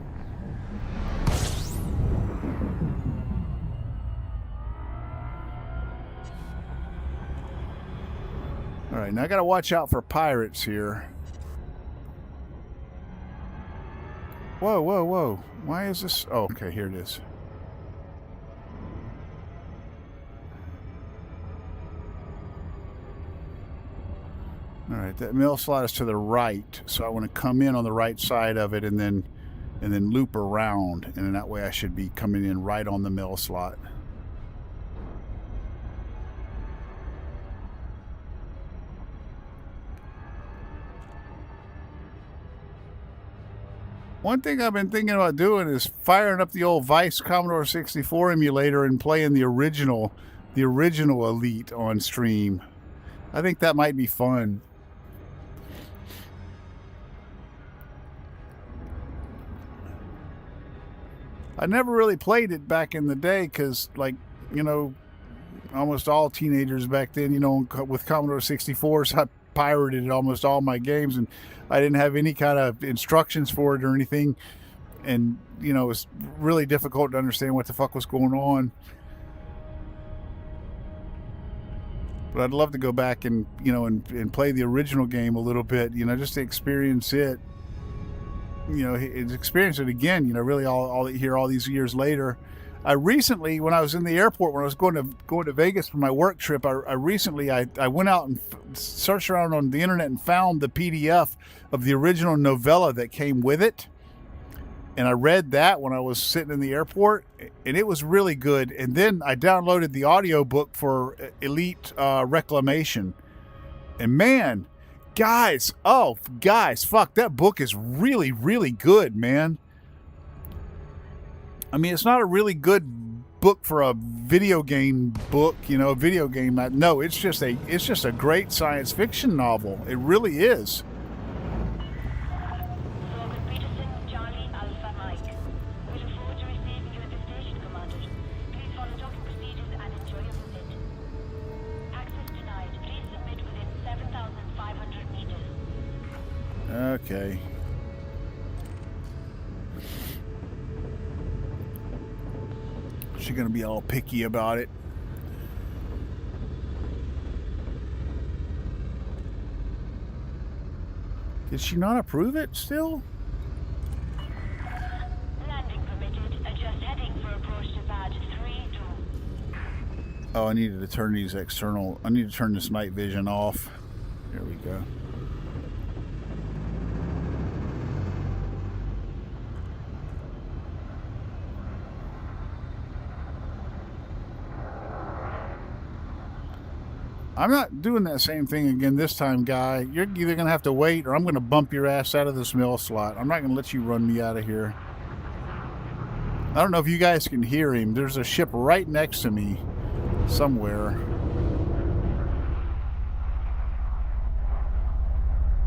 All right, now I got to watch out for pirates here. Whoa, whoa, whoa. Why is this? Oh, okay, here it is. All right, that mill slot is to the right, so I want to come in on the right side of it and then loop around, and then that way I should be coming in right on the mill slot. One thing I've been thinking about doing is firing up the old Vice Commodore 64 emulator and playing the original Elite on stream. I think that might be fun. I never really played it back in the day because, like, you know, almost all teenagers back then, you know, with Commodore 64s, I pirated almost all my games, and I didn't have any kind of instructions for it or anything, and you know, it was really difficult to understand what the fuck was going on. But I'd love to go back and, you know, and play the original game a little bit, you know, just to experience it, you know, experience it again, you know, really all here all these years later. I recently, when I was in the airport, when I was going to Vegas for my work trip, I went out and searched around on the internet and found the PDF of the original novella that came with it. And I read that when I was sitting in the airport, and it was really good. And then I downloaded the audiobook for Elite Reclamation. And man, guys, fuck, that book is really, really good, man. I mean, it's not a really good book for a video game book, you know, a video game. No, it's just a great science fiction novel. It really is. Logan Peterson, Charlie, Alpha, Mike. We look forward to receiving you at the station, Commander. Please follow docking procedures and enjoy your visit. Access denied. Please submit within 7,500 meters. Okay. She's gonna be all picky about it. Did she not approve it still? Landing permitted. Adjust heading for approach to pad 3-2. Oh, I needed to turn these external. I need to turn this night vision off. There we go. I'm not doing that same thing again this time, guy. You're either going to have to wait or I'm going to bump your ass out of this mill slot. I'm not going to let you run me out of here. I don't know if you guys can hear him. There's a ship right next to me somewhere.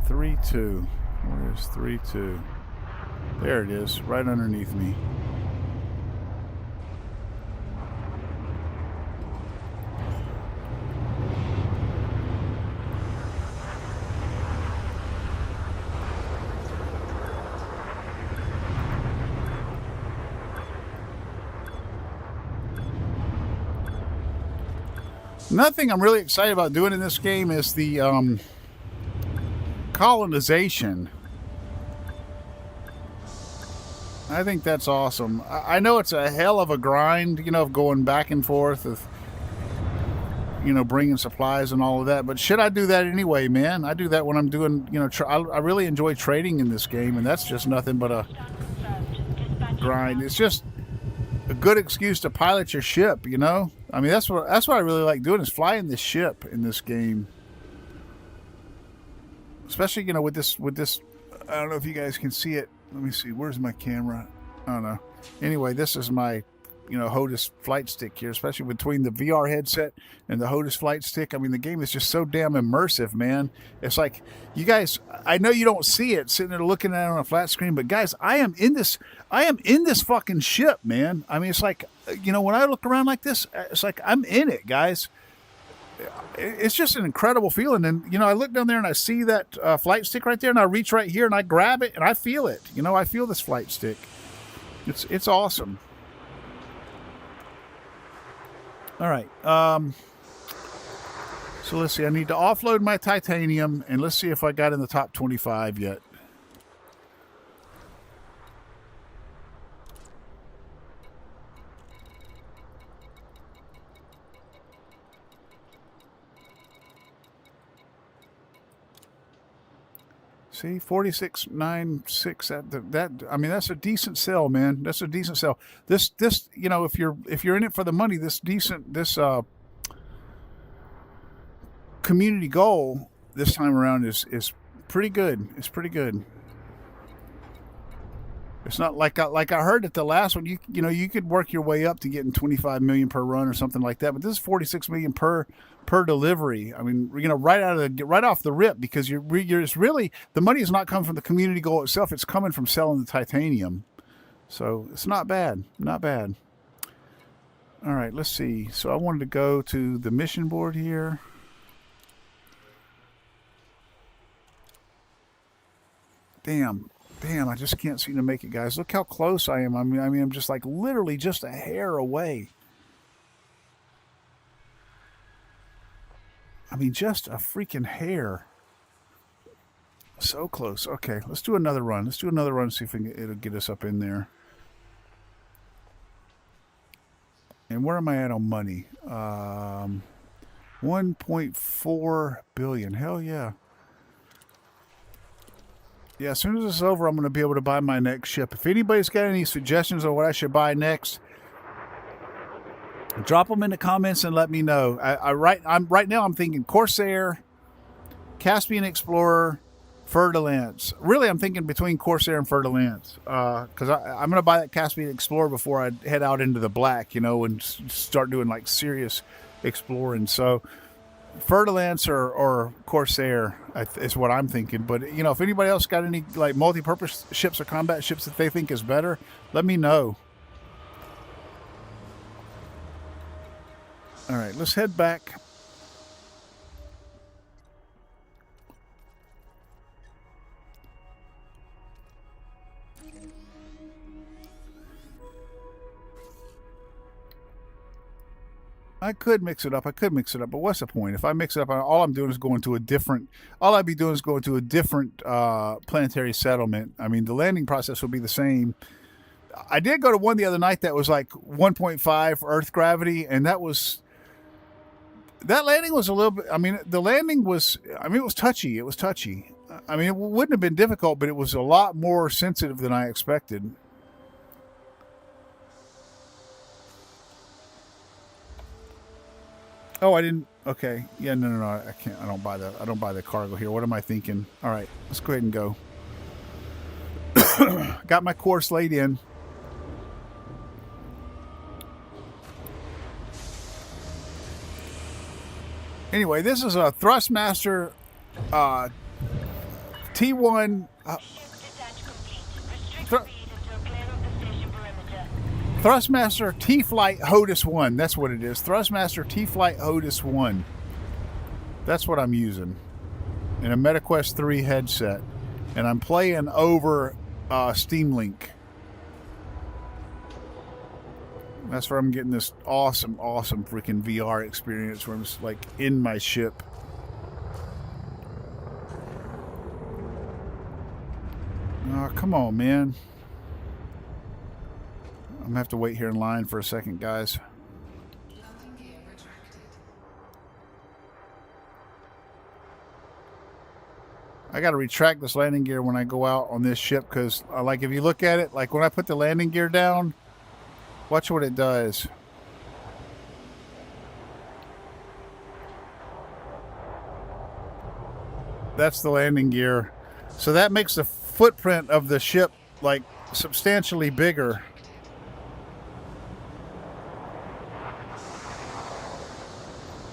3-2. Where's 3-2? There it is, right underneath me. Another thing I'm really excited about doing in this game is the colonization. I think that's awesome. I know it's a hell of a grind, you know, of going back and forth, of, you know, bringing supplies and all of that. But should I do that anyway, man? I do that when I'm doing, you know, I really enjoy trading in this game, and that's just nothing but a grind. It's just a good excuse to pilot your ship, you know? I mean, that's what I really like doing, is flying this ship in this game. Especially, you know, with this, I don't know if you guys can see it. Let me see. Where's my camera? I don't know. Anyway, this is my, you know, HOTAS flight stick here, especially between the VR headset and the HOTAS flight stick. I mean, the game is just so damn immersive, man. It's like, you guys, I know you don't see it sitting there looking at it on a flat screen, but guys, I am in this fucking ship, man. I mean, it's like, you know, when I look around like this, it's like I'm in it, guys. It's just an incredible feeling. And, you know, I look down there and I see that flight stick right there, and I reach right here and I grab it and I feel it. You know, I feel this flight stick. It's awesome. All right. So let's see. I need to offload my titanium, and let's see if I got in the top 25 yet. See, 4696. That I mean, that's a decent sell, man. That's a decent sell. This you know, if you're in it for the money, this community goal this time around is pretty good. It's pretty good. It's not like I heard that the last one, you know, you could work your way up to getting 25 million per run or something like that, but this is 46 million per delivery. I mean, you know, right off the rip, because it's really, the money is not coming from the community goal itself. It's coming from selling the titanium. So it's not bad. Not bad. All right, let's see. So I wanted to go to the mission board here. Damn, I just can't seem to make it, guys. Look how close I am. I mean, I'm just like literally just a hair away. I mean, just a freaking hair. So close. Okay, let's do another run. Let's do another run, see if it'll get us up in there. And where am I at on money? 1.4 billion. Hell yeah. Yeah, as soon as this is over, I'm going to be able to buy my next ship. If anybody's got any suggestions on what I should buy next, drop them in the comments and let me know. Right now I'm thinking Corsair, Caspian Explorer, Fer de Lance. Really, I'm thinking between Corsair and Fer de Lance, because I'm going to buy that Caspian Explorer before I head out into the black, you know, and start doing like serious exploring. So Fer de Lance or Corsair is what I'm thinking. But, you know, if anybody else got any like multi-purpose ships or combat ships that they think is better, let me know. All right, let's head back. I could mix it up. But what's the point? If I mix it up, all I'm doing is going to a different. All I'd be doing is going to a different planetary settlement. I mean, the landing process will be the same. I did go to one the other night that was like 1.5 Earth gravity, and that landing was a little bit. I mean, the landing was. I mean, it was touchy. I mean, it wouldn't have been difficult, but it was a lot more sensitive than I expected. Oh, I didn't. Okay. Yeah, no. I can't. I don't buy the cargo here. What am I thinking? All right, let's go ahead and go. Got my course laid in. Anyway, this is a Thrustmaster T1. Thrustmaster T.Flight HOTAS 1. That's what it is. Thrustmaster T.Flight HOTAS 1. That's what I'm using. In a MetaQuest 3 headset. And I'm playing over Steam Link. That's where I'm getting this awesome freaking VR experience where I'm just like in my ship. Oh, come on, man. I'm gonna have to wait here in line for a second, guys. Landing gear retracted. I got to retract this landing gear when I go out on this ship because, like, if you look at it, like when I put the landing gear down, watch what it does. That's the landing gear. So that makes the footprint of the ship, like, substantially bigger.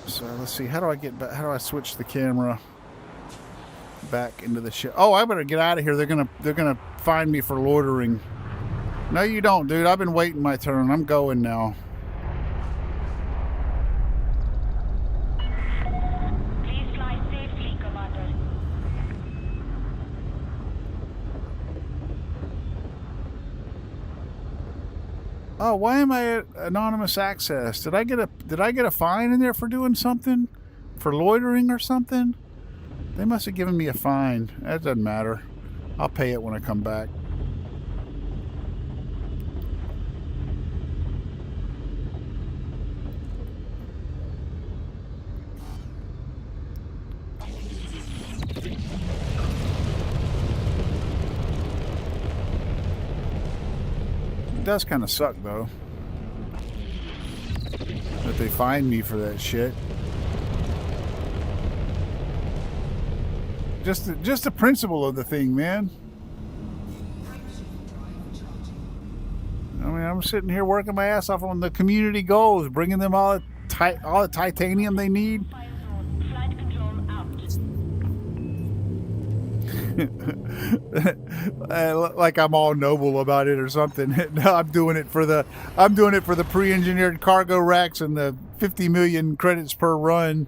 So let's see, how do I get back? How do I switch the camera back into the ship? Oh, I better get out of here. They're gonna find me for loitering. No, you don't, dude. I've been waiting my turn. I'm going now. Please fly safely, Commander. Oh, why am I at anonymous access? Did I get a fine in there for doing something? For loitering or something? They must have given me a fine. That doesn't matter. I'll pay it when I come back. It does kind of suck, though, that they find me for that shit. Just the principle of the thing, man. I mean, I'm sitting here working my ass off on the community goals, bringing them all the titanium they need. Fire zone. Flight control out. Like I'm all noble about it or something. No, I'm doing it for the pre-engineered cargo racks and the 50 million credits per run.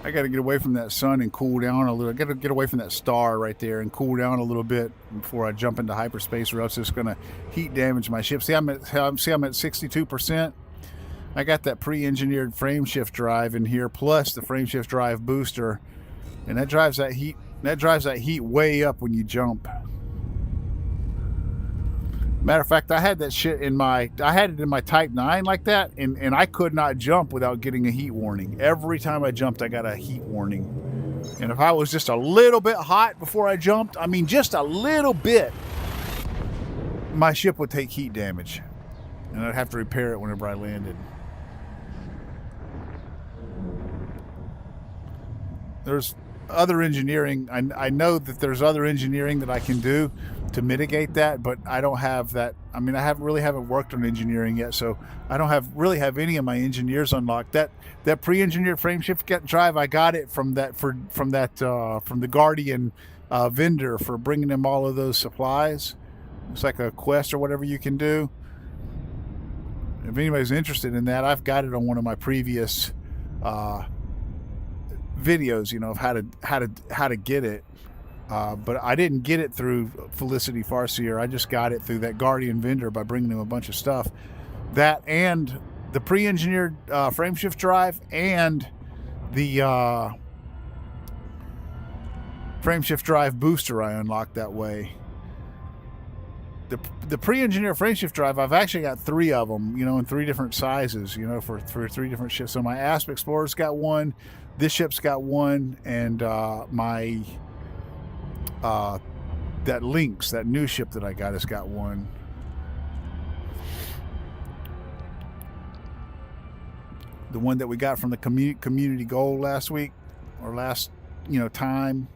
I got to get away from that sun and cool down a little. I got to get away from that star right there and cool down a little bit before I jump into hyperspace, or else it's going to heat damage my ship. See, I'm at 62%. I got that pre-engineered frame shift drive in here, plus the frame shift drive booster, and that drives that heat. That drives that heat way up when you jump. Matter of fact, I had that shit in my Type 9 like that, and I could not jump without getting a heat warning. Every time I jumped, I got a heat warning. And if I was just a little bit hot before I jumped, I mean just a little bit, my ship would take heat damage. And I'd have to repair it whenever I landed. There's other engineering. I know that there's other engineering that I can do to mitigate that, but I don't have that. I mean, I haven't worked on engineering yet, so I don't really have any of my engineers unlocked. That pre-engineered frame shift drive, I got it from the Guardian vendor for bringing them all of those supplies. It's like a quest or whatever you can do. If anybody's interested in that, I've got it on one of my previous videos, you know, of how to get it. But I didn't get it through Felicity Farseer. I just got it through that Guardian vendor by bringing them a bunch of stuff. That and the pre-engineered frame shift drive and the frame shift drive booster I unlocked that way. The pre-engineered frame shift drive, I've actually got 3 of them, you know, in 3 different sizes, you know, for 3 different ships. So my Asp Explorer's got one, this ship's got one, and my that Lynx, that new ship that I got, has got one. The one that we got from the community goal last week, or last, you know, time.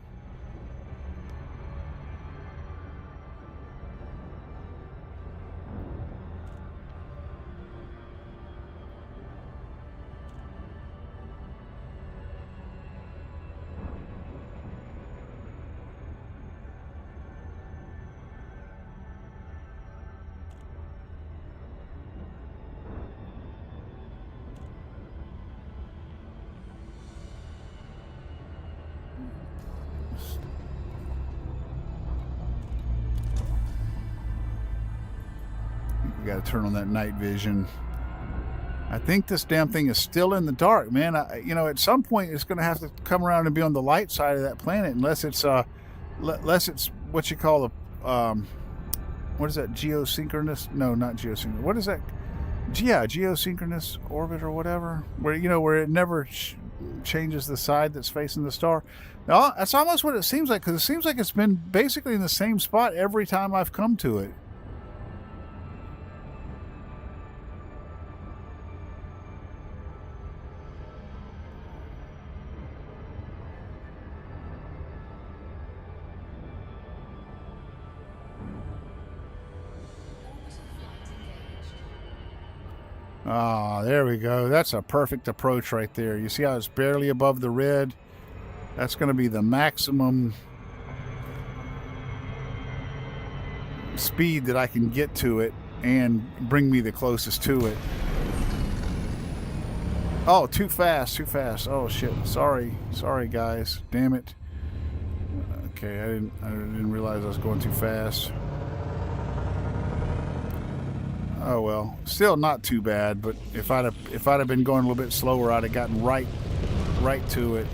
We got to turn on that night vision. I think this damn thing is still in the dark, man. You know, at some point it's going to have to come around and be on the light side of that planet, unless it's what you call a what is that, geosynchronous? No, not geosynchronous. What is that? Yeah, geosynchronous orbit or whatever, where, you know, where it never changes the side that's facing the star. Now, that's almost what it seems like, because it seems like it's been basically in the same spot every time I've come to it. Ah, there we go. That's a perfect approach right there. You see how it's barely above the red? That's going to be the maximum speed that I can get to it and bring me the closest to it. Oh, too fast, too fast. Oh shit. Sorry, guys. Damn it. Okay, I didn't realize I was going too fast. Oh well, still not too bad. But if I'd have been going a little bit slower, I'd have gotten right to it.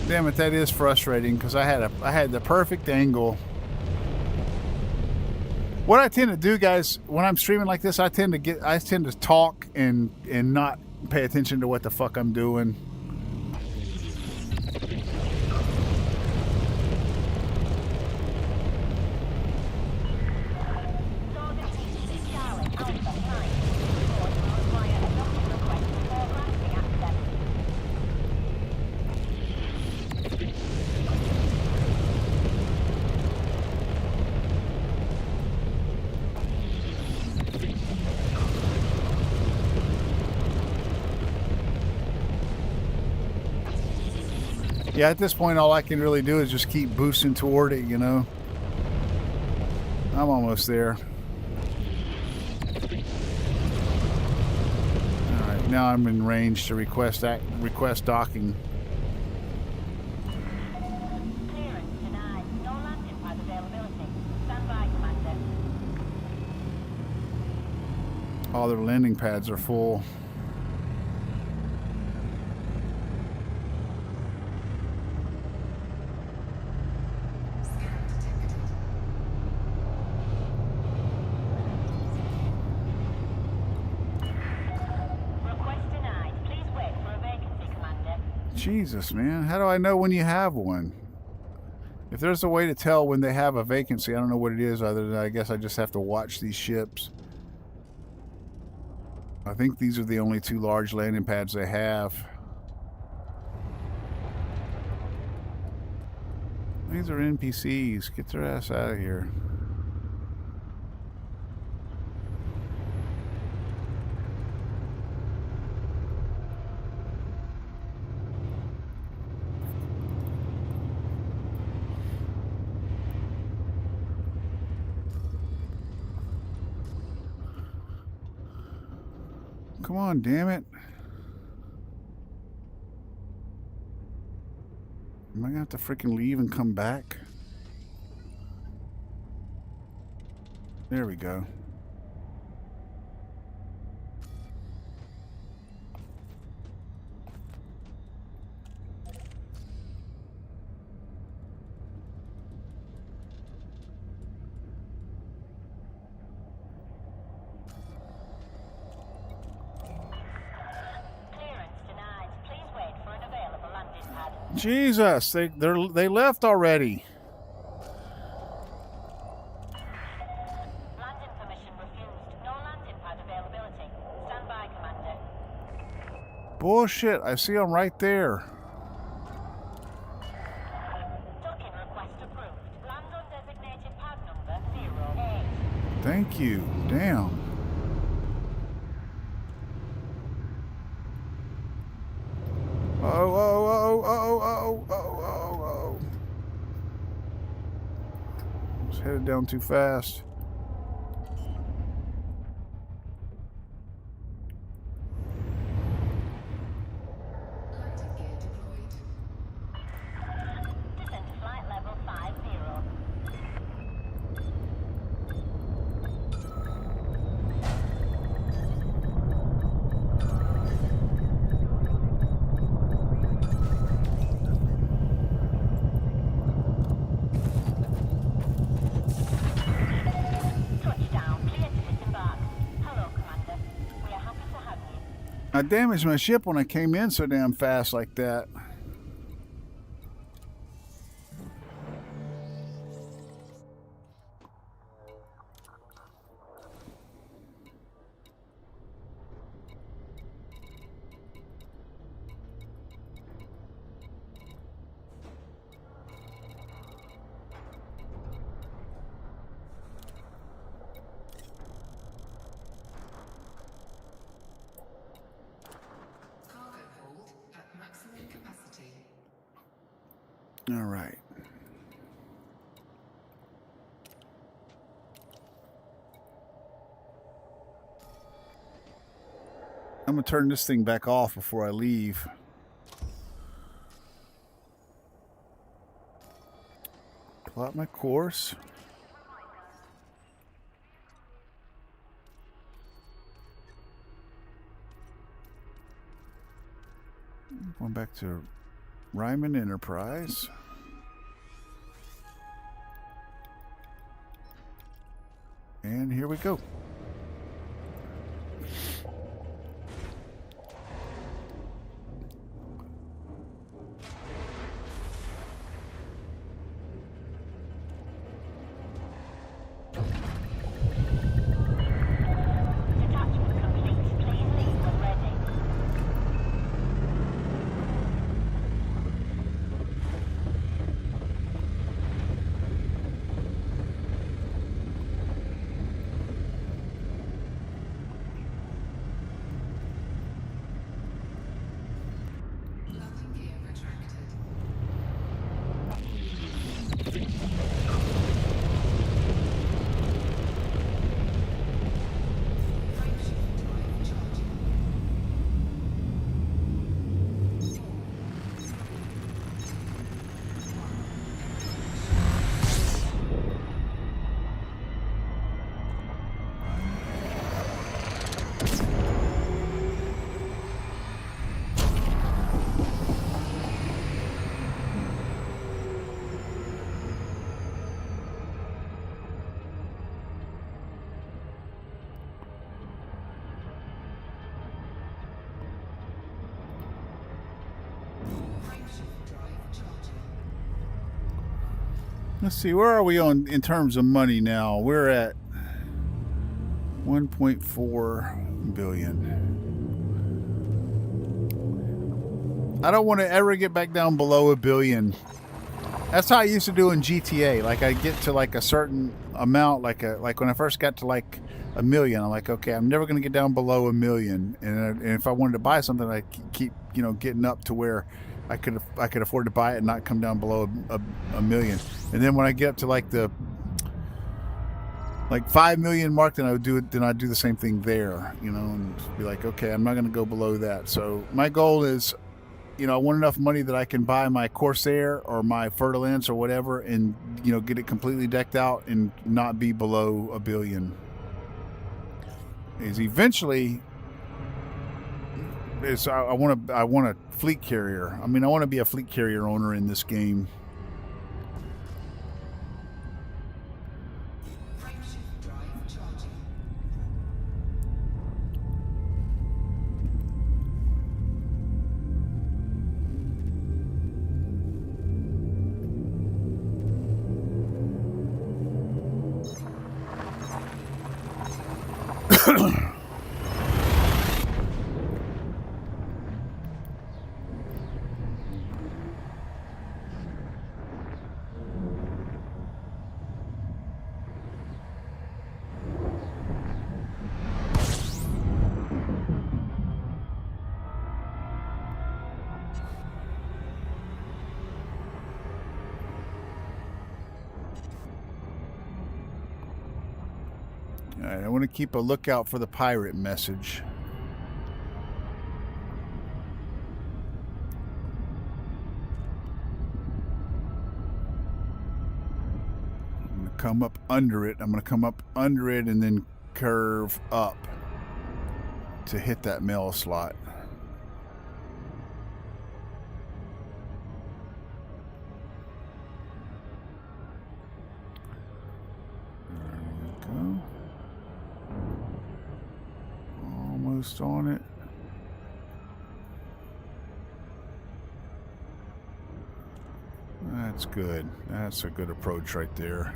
Damn it, that is frustrating, because I had the perfect angle. What I tend to do, guys, when I'm streaming like this, I tend to talk and not pay attention to what the fuck I'm doing. Yeah, at this point, all I can really do is just keep boosting toward it, you know. I'm almost there. All right, now I'm in range to request docking. Clearance denied. No landing pad availability. Stand by, Commander. All their landing pads are full. Jesus, man. How do I know when you have one? If there's a way to tell when they have a vacancy, I don't know what it is, other than I guess I just have to watch these ships. I think these are the only two large landing pads they have. These are NPCs. Get their ass out of here. Come on, damn it. Am I gonna have to freaking leave and come back? There we go. Jesus, they left already. Landing permission refused. No landing pad availability. Stand by, Commander. Bullshit, I see them right there. Docking request approved. Land on designated pad number 08. Thank you. Damn. Oh. Headed down too fast. Landing gear deployed. Descend to flight level 50. Touchdown. Clear to disembark. Hello, Commander. We are happy to have you. I damaged my ship when I came in so damn fast like that. Cargo hold at maximum capacity. All right. I'm gonna turn this thing back off before I leave. Plot my course. Going back to Ryman Enterprise. And here we go. Detachment complete. Please leave when ready. Landing gear retracted. Frameshift drive charging. 4. Frameshift drive charging. Let's see, where are we on in terms of money now? We're at 1.4 billion. I don't want to ever get back down below a billion. That's how I used to do in GTA. Like I get to like a certain amount, like when I first got to like a million, I'm like, okay, I'm never going to get down below a million. And if I wanted to buy something, I keep getting up to where I could afford to buy it and not come down below a million. And then when I get up to like the 5 million mark, then I would do it. Then I'd do the same thing there, and be like, okay, I'm not going to go below that. So my goal is, I want enough money that I can buy my Corsair or my Fer-de-Lance or whatever, and get it completely decked out and not be below a billion. Is eventually, I want a fleet carrier. I mean, I want to be a fleet carrier owner in this game. Frameshift drive charging. All right, I want to keep a lookout for the pirate message. I'm going to come up under it. I'm going to come up under it and then curve up to hit that mail slot. Go. Almost on it. That's good. That's a good approach right there.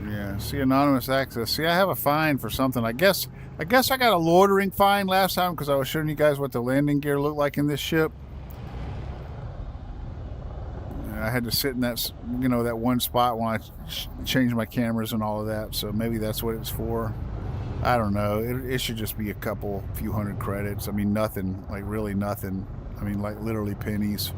Yeah, see anonymous access. See, I have a fine for something. I guess I got a loitering fine last time because I was showing you guys what the landing gear looked like in this ship. I had to sit in that, you know, that one spot when I changed my cameras and all of that. So maybe that's what it's for. I don't know. It should just be a few hundred credits. I mean, nothing, like really nothing. I mean, like literally pennies.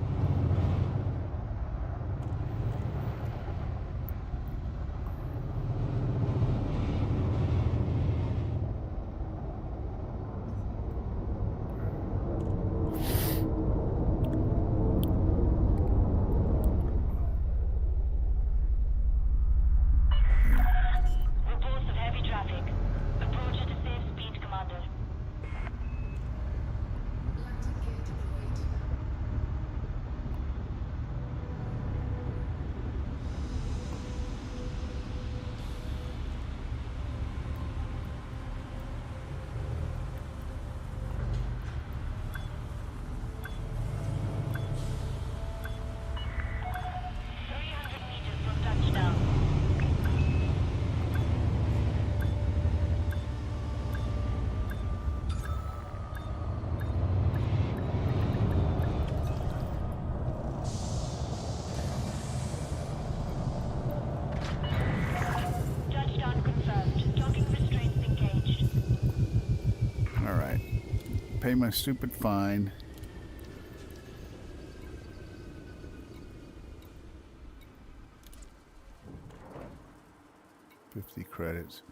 Pay my stupid fine. $50 credits.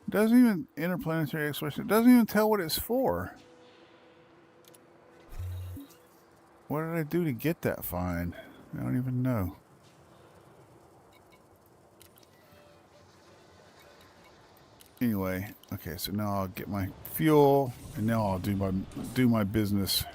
Doesn't even interplanetary exploration. It doesn't even tell what it's for. What did I do to get that fine? I don't even know. Anyway, okay, so now I'll get my fuel, and now I'll do my business.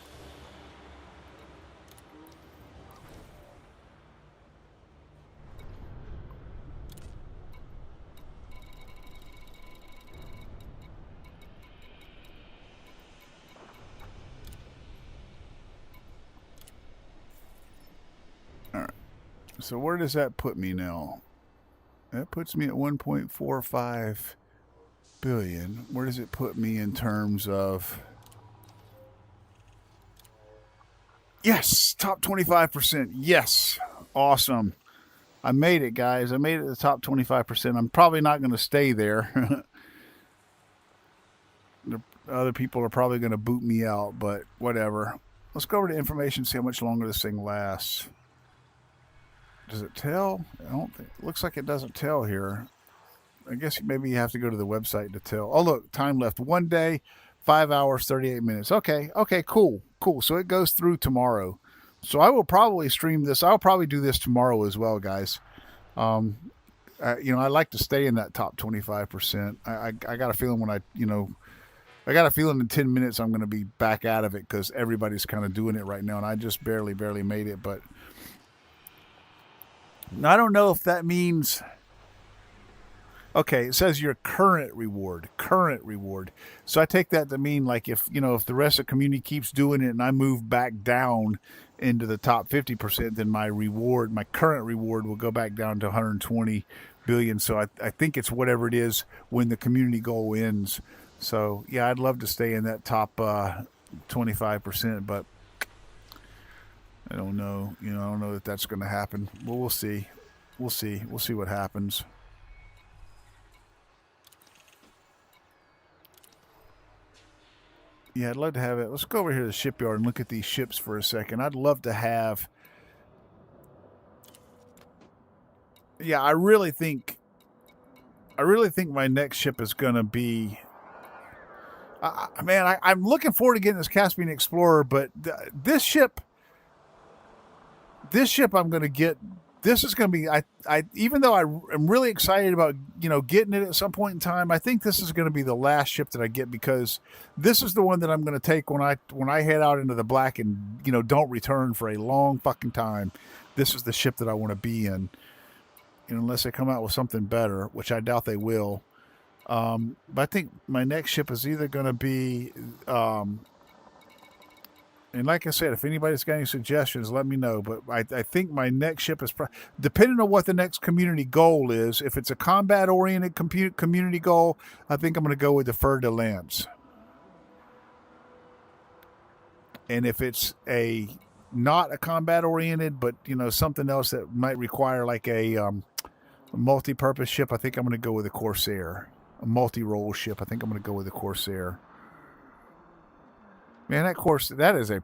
All right. So where does that put me now? That puts me at 1.45 billion. Where does it put me in terms of... Yes, top 25%. Yes, awesome. I made it, guys. I made it to the top 25%. I'm probably not going to stay there. Other people are probably going to boot me out, but whatever. Let's go over to information, see how much longer this thing lasts. Does it tell? I don't think. It looks like it doesn't tell here. I guess maybe you have to go to the website to tell. Oh, look, time left 1 day, 5 hours, 38 minutes. Okay, cool. So it goes through tomorrow. So I will probably stream this. I'll probably do this tomorrow as well, guys. I like to stay in that top 25%. I got a feeling I got a feeling in 10 minutes I'm going to be back out of it because everybody's kind of doing it right now, and I just barely made it. But I don't know if that means. Okay, it says your current reward. So I take that to mean like if the rest of the community keeps doing it and I move back down into the top 50%, then my current reward will go back down to 120 billion. So I think it's whatever it is when the community goal ends. So yeah, I'd love to stay in that top 25%, but I don't know. I don't know that that's going to happen. Well, we'll see. We'll see what happens. Yeah, I'd love to have it. Let's go over here to the shipyard and look at these ships for a second. I'd love to have. Yeah, I really think my next ship is going to be. I'm looking forward to getting this Caspian Explorer, but this ship I'm going to get. This is going to be. Even though I'm really excited about getting it at some point in time, I think this is going to be the last ship that I get because this is the one that I'm going to take when I head out into the black and don't return for a long fucking time. This is the ship that I want to be in, unless they come out with something better, which I doubt they will. But I think my next ship is either going to be. And like I said, if anybody's got any suggestions, let me know. But I think my next ship is, depending on what the next community goal is, if it's a combat-oriented community goal, I think I'm going to go with the Fer de Lance. And if it's not a combat-oriented, but something else that might require like a multi-purpose ship, I think I'm going to go with the Corsair. A multi-role ship, I think I'm going to go with the Corsair. Man, that is a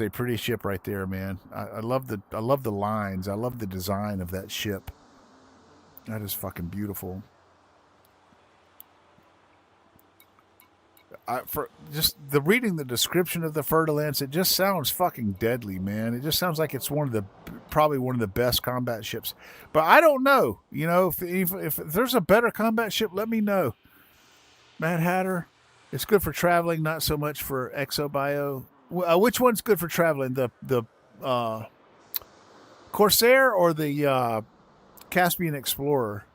pretty ship right there, man. I love the lines. I love the design of that ship. That is fucking beautiful. For just reading the description of the Fer de Lance, it just sounds fucking deadly, man. It just sounds like it's probably one of the best combat ships. But I don't know. If there's a better combat ship, let me know. Mad Hatter. It's good for traveling, not so much for exobio. Which one's good for traveling? The Corsair or the Caspian Explorer?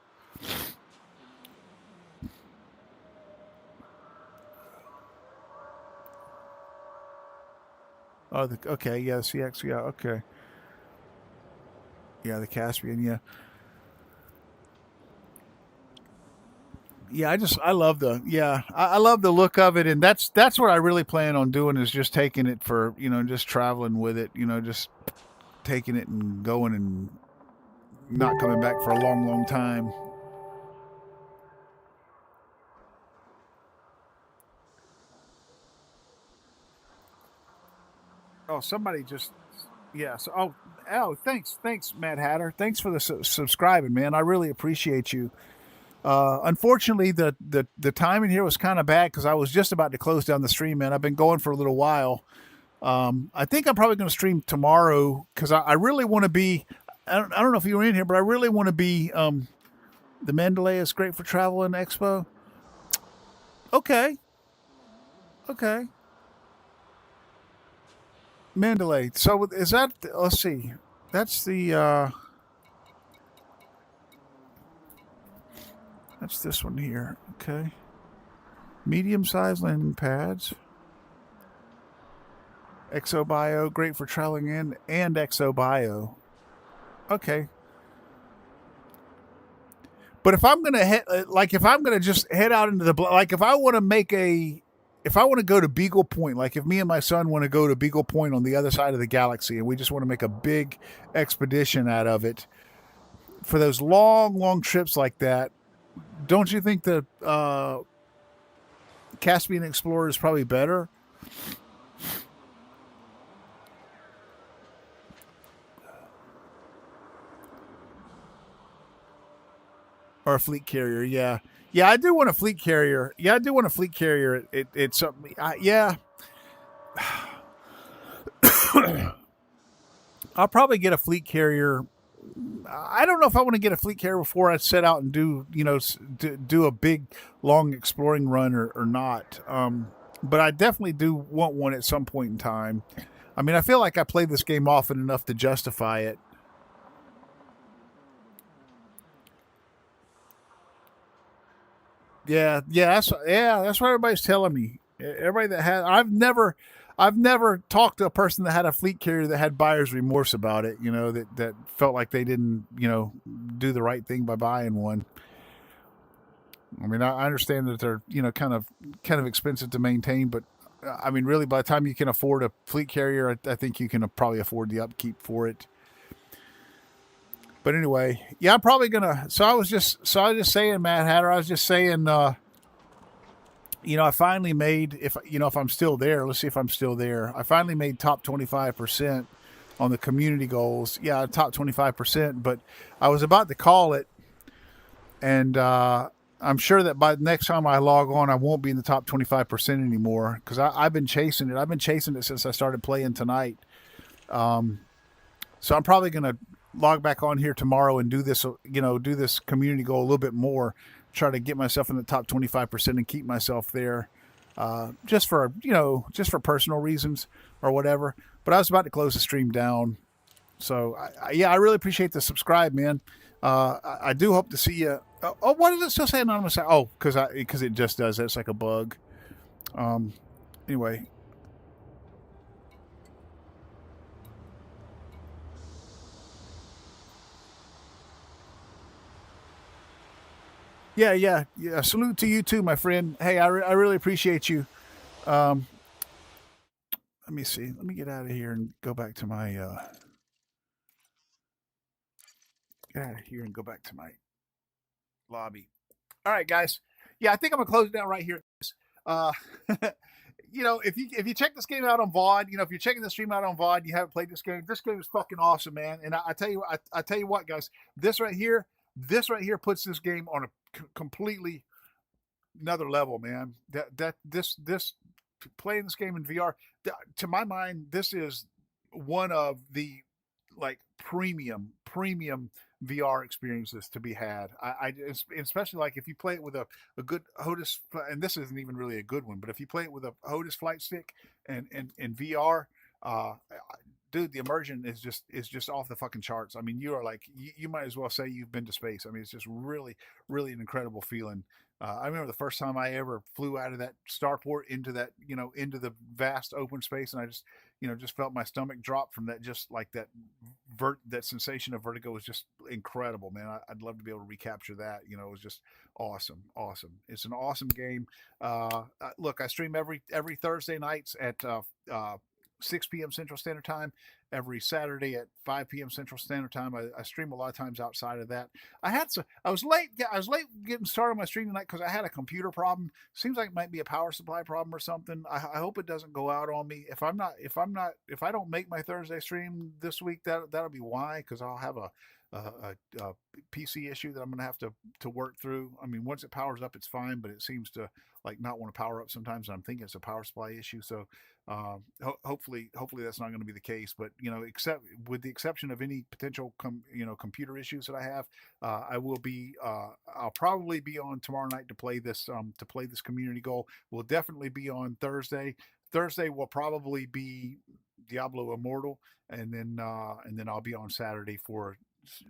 Oh, okay, yeah, the CX, yeah, okay. Yeah, the Caspian, yeah. Yeah, I love I love the look of it, and that's what I really plan on doing is just taking it for just traveling with it, just taking it and going and not coming back for a long time. Oh, somebody just So thanks Mad Hatter, thanks for the subscribing, man. I really appreciate you. Unfortunately, the timing here was kind of bad because I was just about to close down the stream, man. I've been going for a little while. I think I'm probably going to stream tomorrow because I really want to be. I don't know if you were in here, but I really want to be. The Mandalay is great for travel and expo. Okay. Mandalay. So is that? Let's see. That's the. That's this one here. Okay. Medium-sized landing pads. Exobio, great for traveling in, and Exobio. Okay. But if I'm gonna if I'm gonna just head out into the if I want to go to Beagle Point, like if me and my son want to go to Beagle Point on the other side of the galaxy, and we just want to make a big expedition out of it, for those long trips like that. Don't you think the Caspian Explorer is probably better? Or a fleet carrier, yeah. Yeah, I do want a fleet carrier. Yeah, I do want a fleet carrier. It's something. Yeah, I'll probably get a fleet carrier. I don't know if I want to get a fleet carrier before I set out and do do a big long exploring run or not. But I definitely do want one at some point in time. I mean, I feel like I played this game often enough to justify it. That's what everybody's telling me. Everybody that has, I've never talked to a person that had a fleet carrier that had buyer's remorse about it. You know, that felt like they didn't, do the right thing by buying one. I mean, I understand that they're, kind of expensive to maintain, but I mean, really, by the time you can afford a fleet carrier, I think you can probably afford the upkeep for it. But anyway, yeah, I'm probably gonna. So I was just saying, Mad Hatter. I was just saying, I finally made if I'm still there. Let's see if I'm still there. I finally made top 25% on the community goals. Yeah, top 25%. But I was about to call it, and I'm sure that by the next time I log on, I won't be in the top 25% anymore because I've been chasing it. I've been chasing it since I started playing tonight. So I'm probably gonna log back on here tomorrow and do this, do this community goal a little bit more, try to get myself in the top 25% and keep myself there, just for personal reasons or whatever. But I was about to close the stream down. So I really appreciate the subscribe, man. I do hope to see you. Oh, why does it still say anonymous? Oh, because it just does. It's like a bug. Anyway. Yeah. Salute to you too, my friend. Hey, I really appreciate you. Let me see. Let me get out of here and go back to my. Get out of here and go back to my lobby. All right, guys. Yeah, I think I'm gonna close it down right here. Uh, if you check this game out on VOD, if you're checking the stream out on VOD, you haven't played this game. This game is fucking awesome, man. And I tell you, I tell you what, guys, this right here puts this game on a completely another level, man. This playing this game in VR, to my mind, this is one of the premium VR experiences to be had. I especially like if you play it with a good HOTAS, and this isn't even really a good one, but if you play it with a HOTAS flight stick and VR, dude, the immersion is just off the fucking charts. I mean, you are you might as well say you've been to space. I mean, it's just really an incredible feeling. I remember the first time I ever flew out of that starport into that into the vast open space, and I just felt my stomach drop from that. Just like that that sensation of vertigo was just incredible, man. I'd love to be able to recapture that. It was just awesome. It's an awesome game. Look, I stream every Thursday nights at 6 p.m. Central Standard Time, every Saturday at 5 p.m. Central Standard Time. I stream a lot of times outside of that. I was late getting started on my stream tonight because I had a computer problem. Seems like it might be a power supply problem or something. I hope it doesn't go out on me. If I don't make my Thursday stream this week, that'll be why, because I'll have a PC issue that I'm gonna have to work through. I mean, once it powers up, it's fine, but it seems to not want to power up sometimes. And I'm thinking it's a power supply issue. So hopefully that's not going to be the case. But except with the exception of any potential computer issues that I have, I'll probably be on tomorrow night to play this community goal. We'll definitely be on Thursday. Thursday will probably be Diablo Immortal, and then I'll be on Saturday for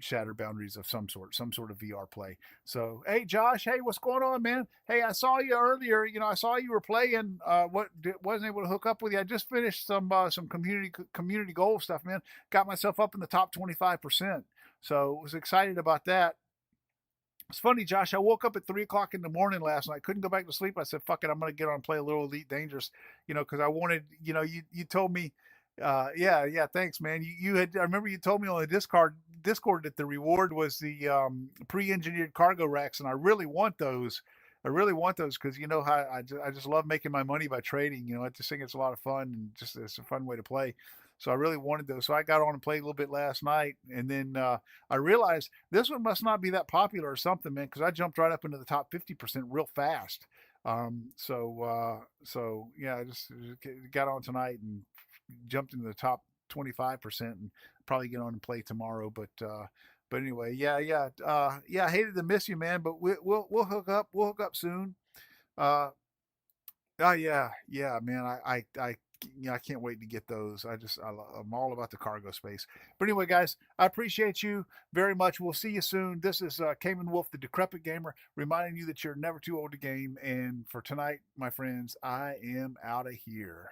Shattered Boundaries of some sort of VR play. So hey Josh, hey, what's going on, man? Hey, I saw you earlier. I saw you were playing. Wasn't able to hook up with you. I just finished some community goal stuff, man. Got myself up in the top 25%. So was excited about that. It's funny, Josh. I woke up at 3:00 in the morning last night. Couldn't go back to sleep. I said, "Fuck it, I'm gonna get on and play a little Elite Dangerous." Because I wanted. You told me. Yeah. Thanks, man. I remember you told me on the Discord that the reward was the pre-engineered cargo racks, and I really want those. Because how I just love making my money by trading. I just think it's a lot of fun, and just it's a fun way to play. So I really wanted those. So I got on and played a little bit last night, and then I realized this one must not be that popular or something, man, because I jumped right up into the top 50% real fast. So yeah, I just got on tonight and jumped into the top 25%, and probably get on and play tomorrow. But anyway, yeah. I hated to miss you, man, but we'll hook up. We'll hook up soon. Uh, oh yeah, man. I can't wait to get those. I'm all about the cargo space. But anyway, guys, I appreciate you very much. We'll see you soon. This is Cayman Wolf, the Decrepit Gamer, reminding you that you're never too old to game. And for tonight, my friends, I am out of here.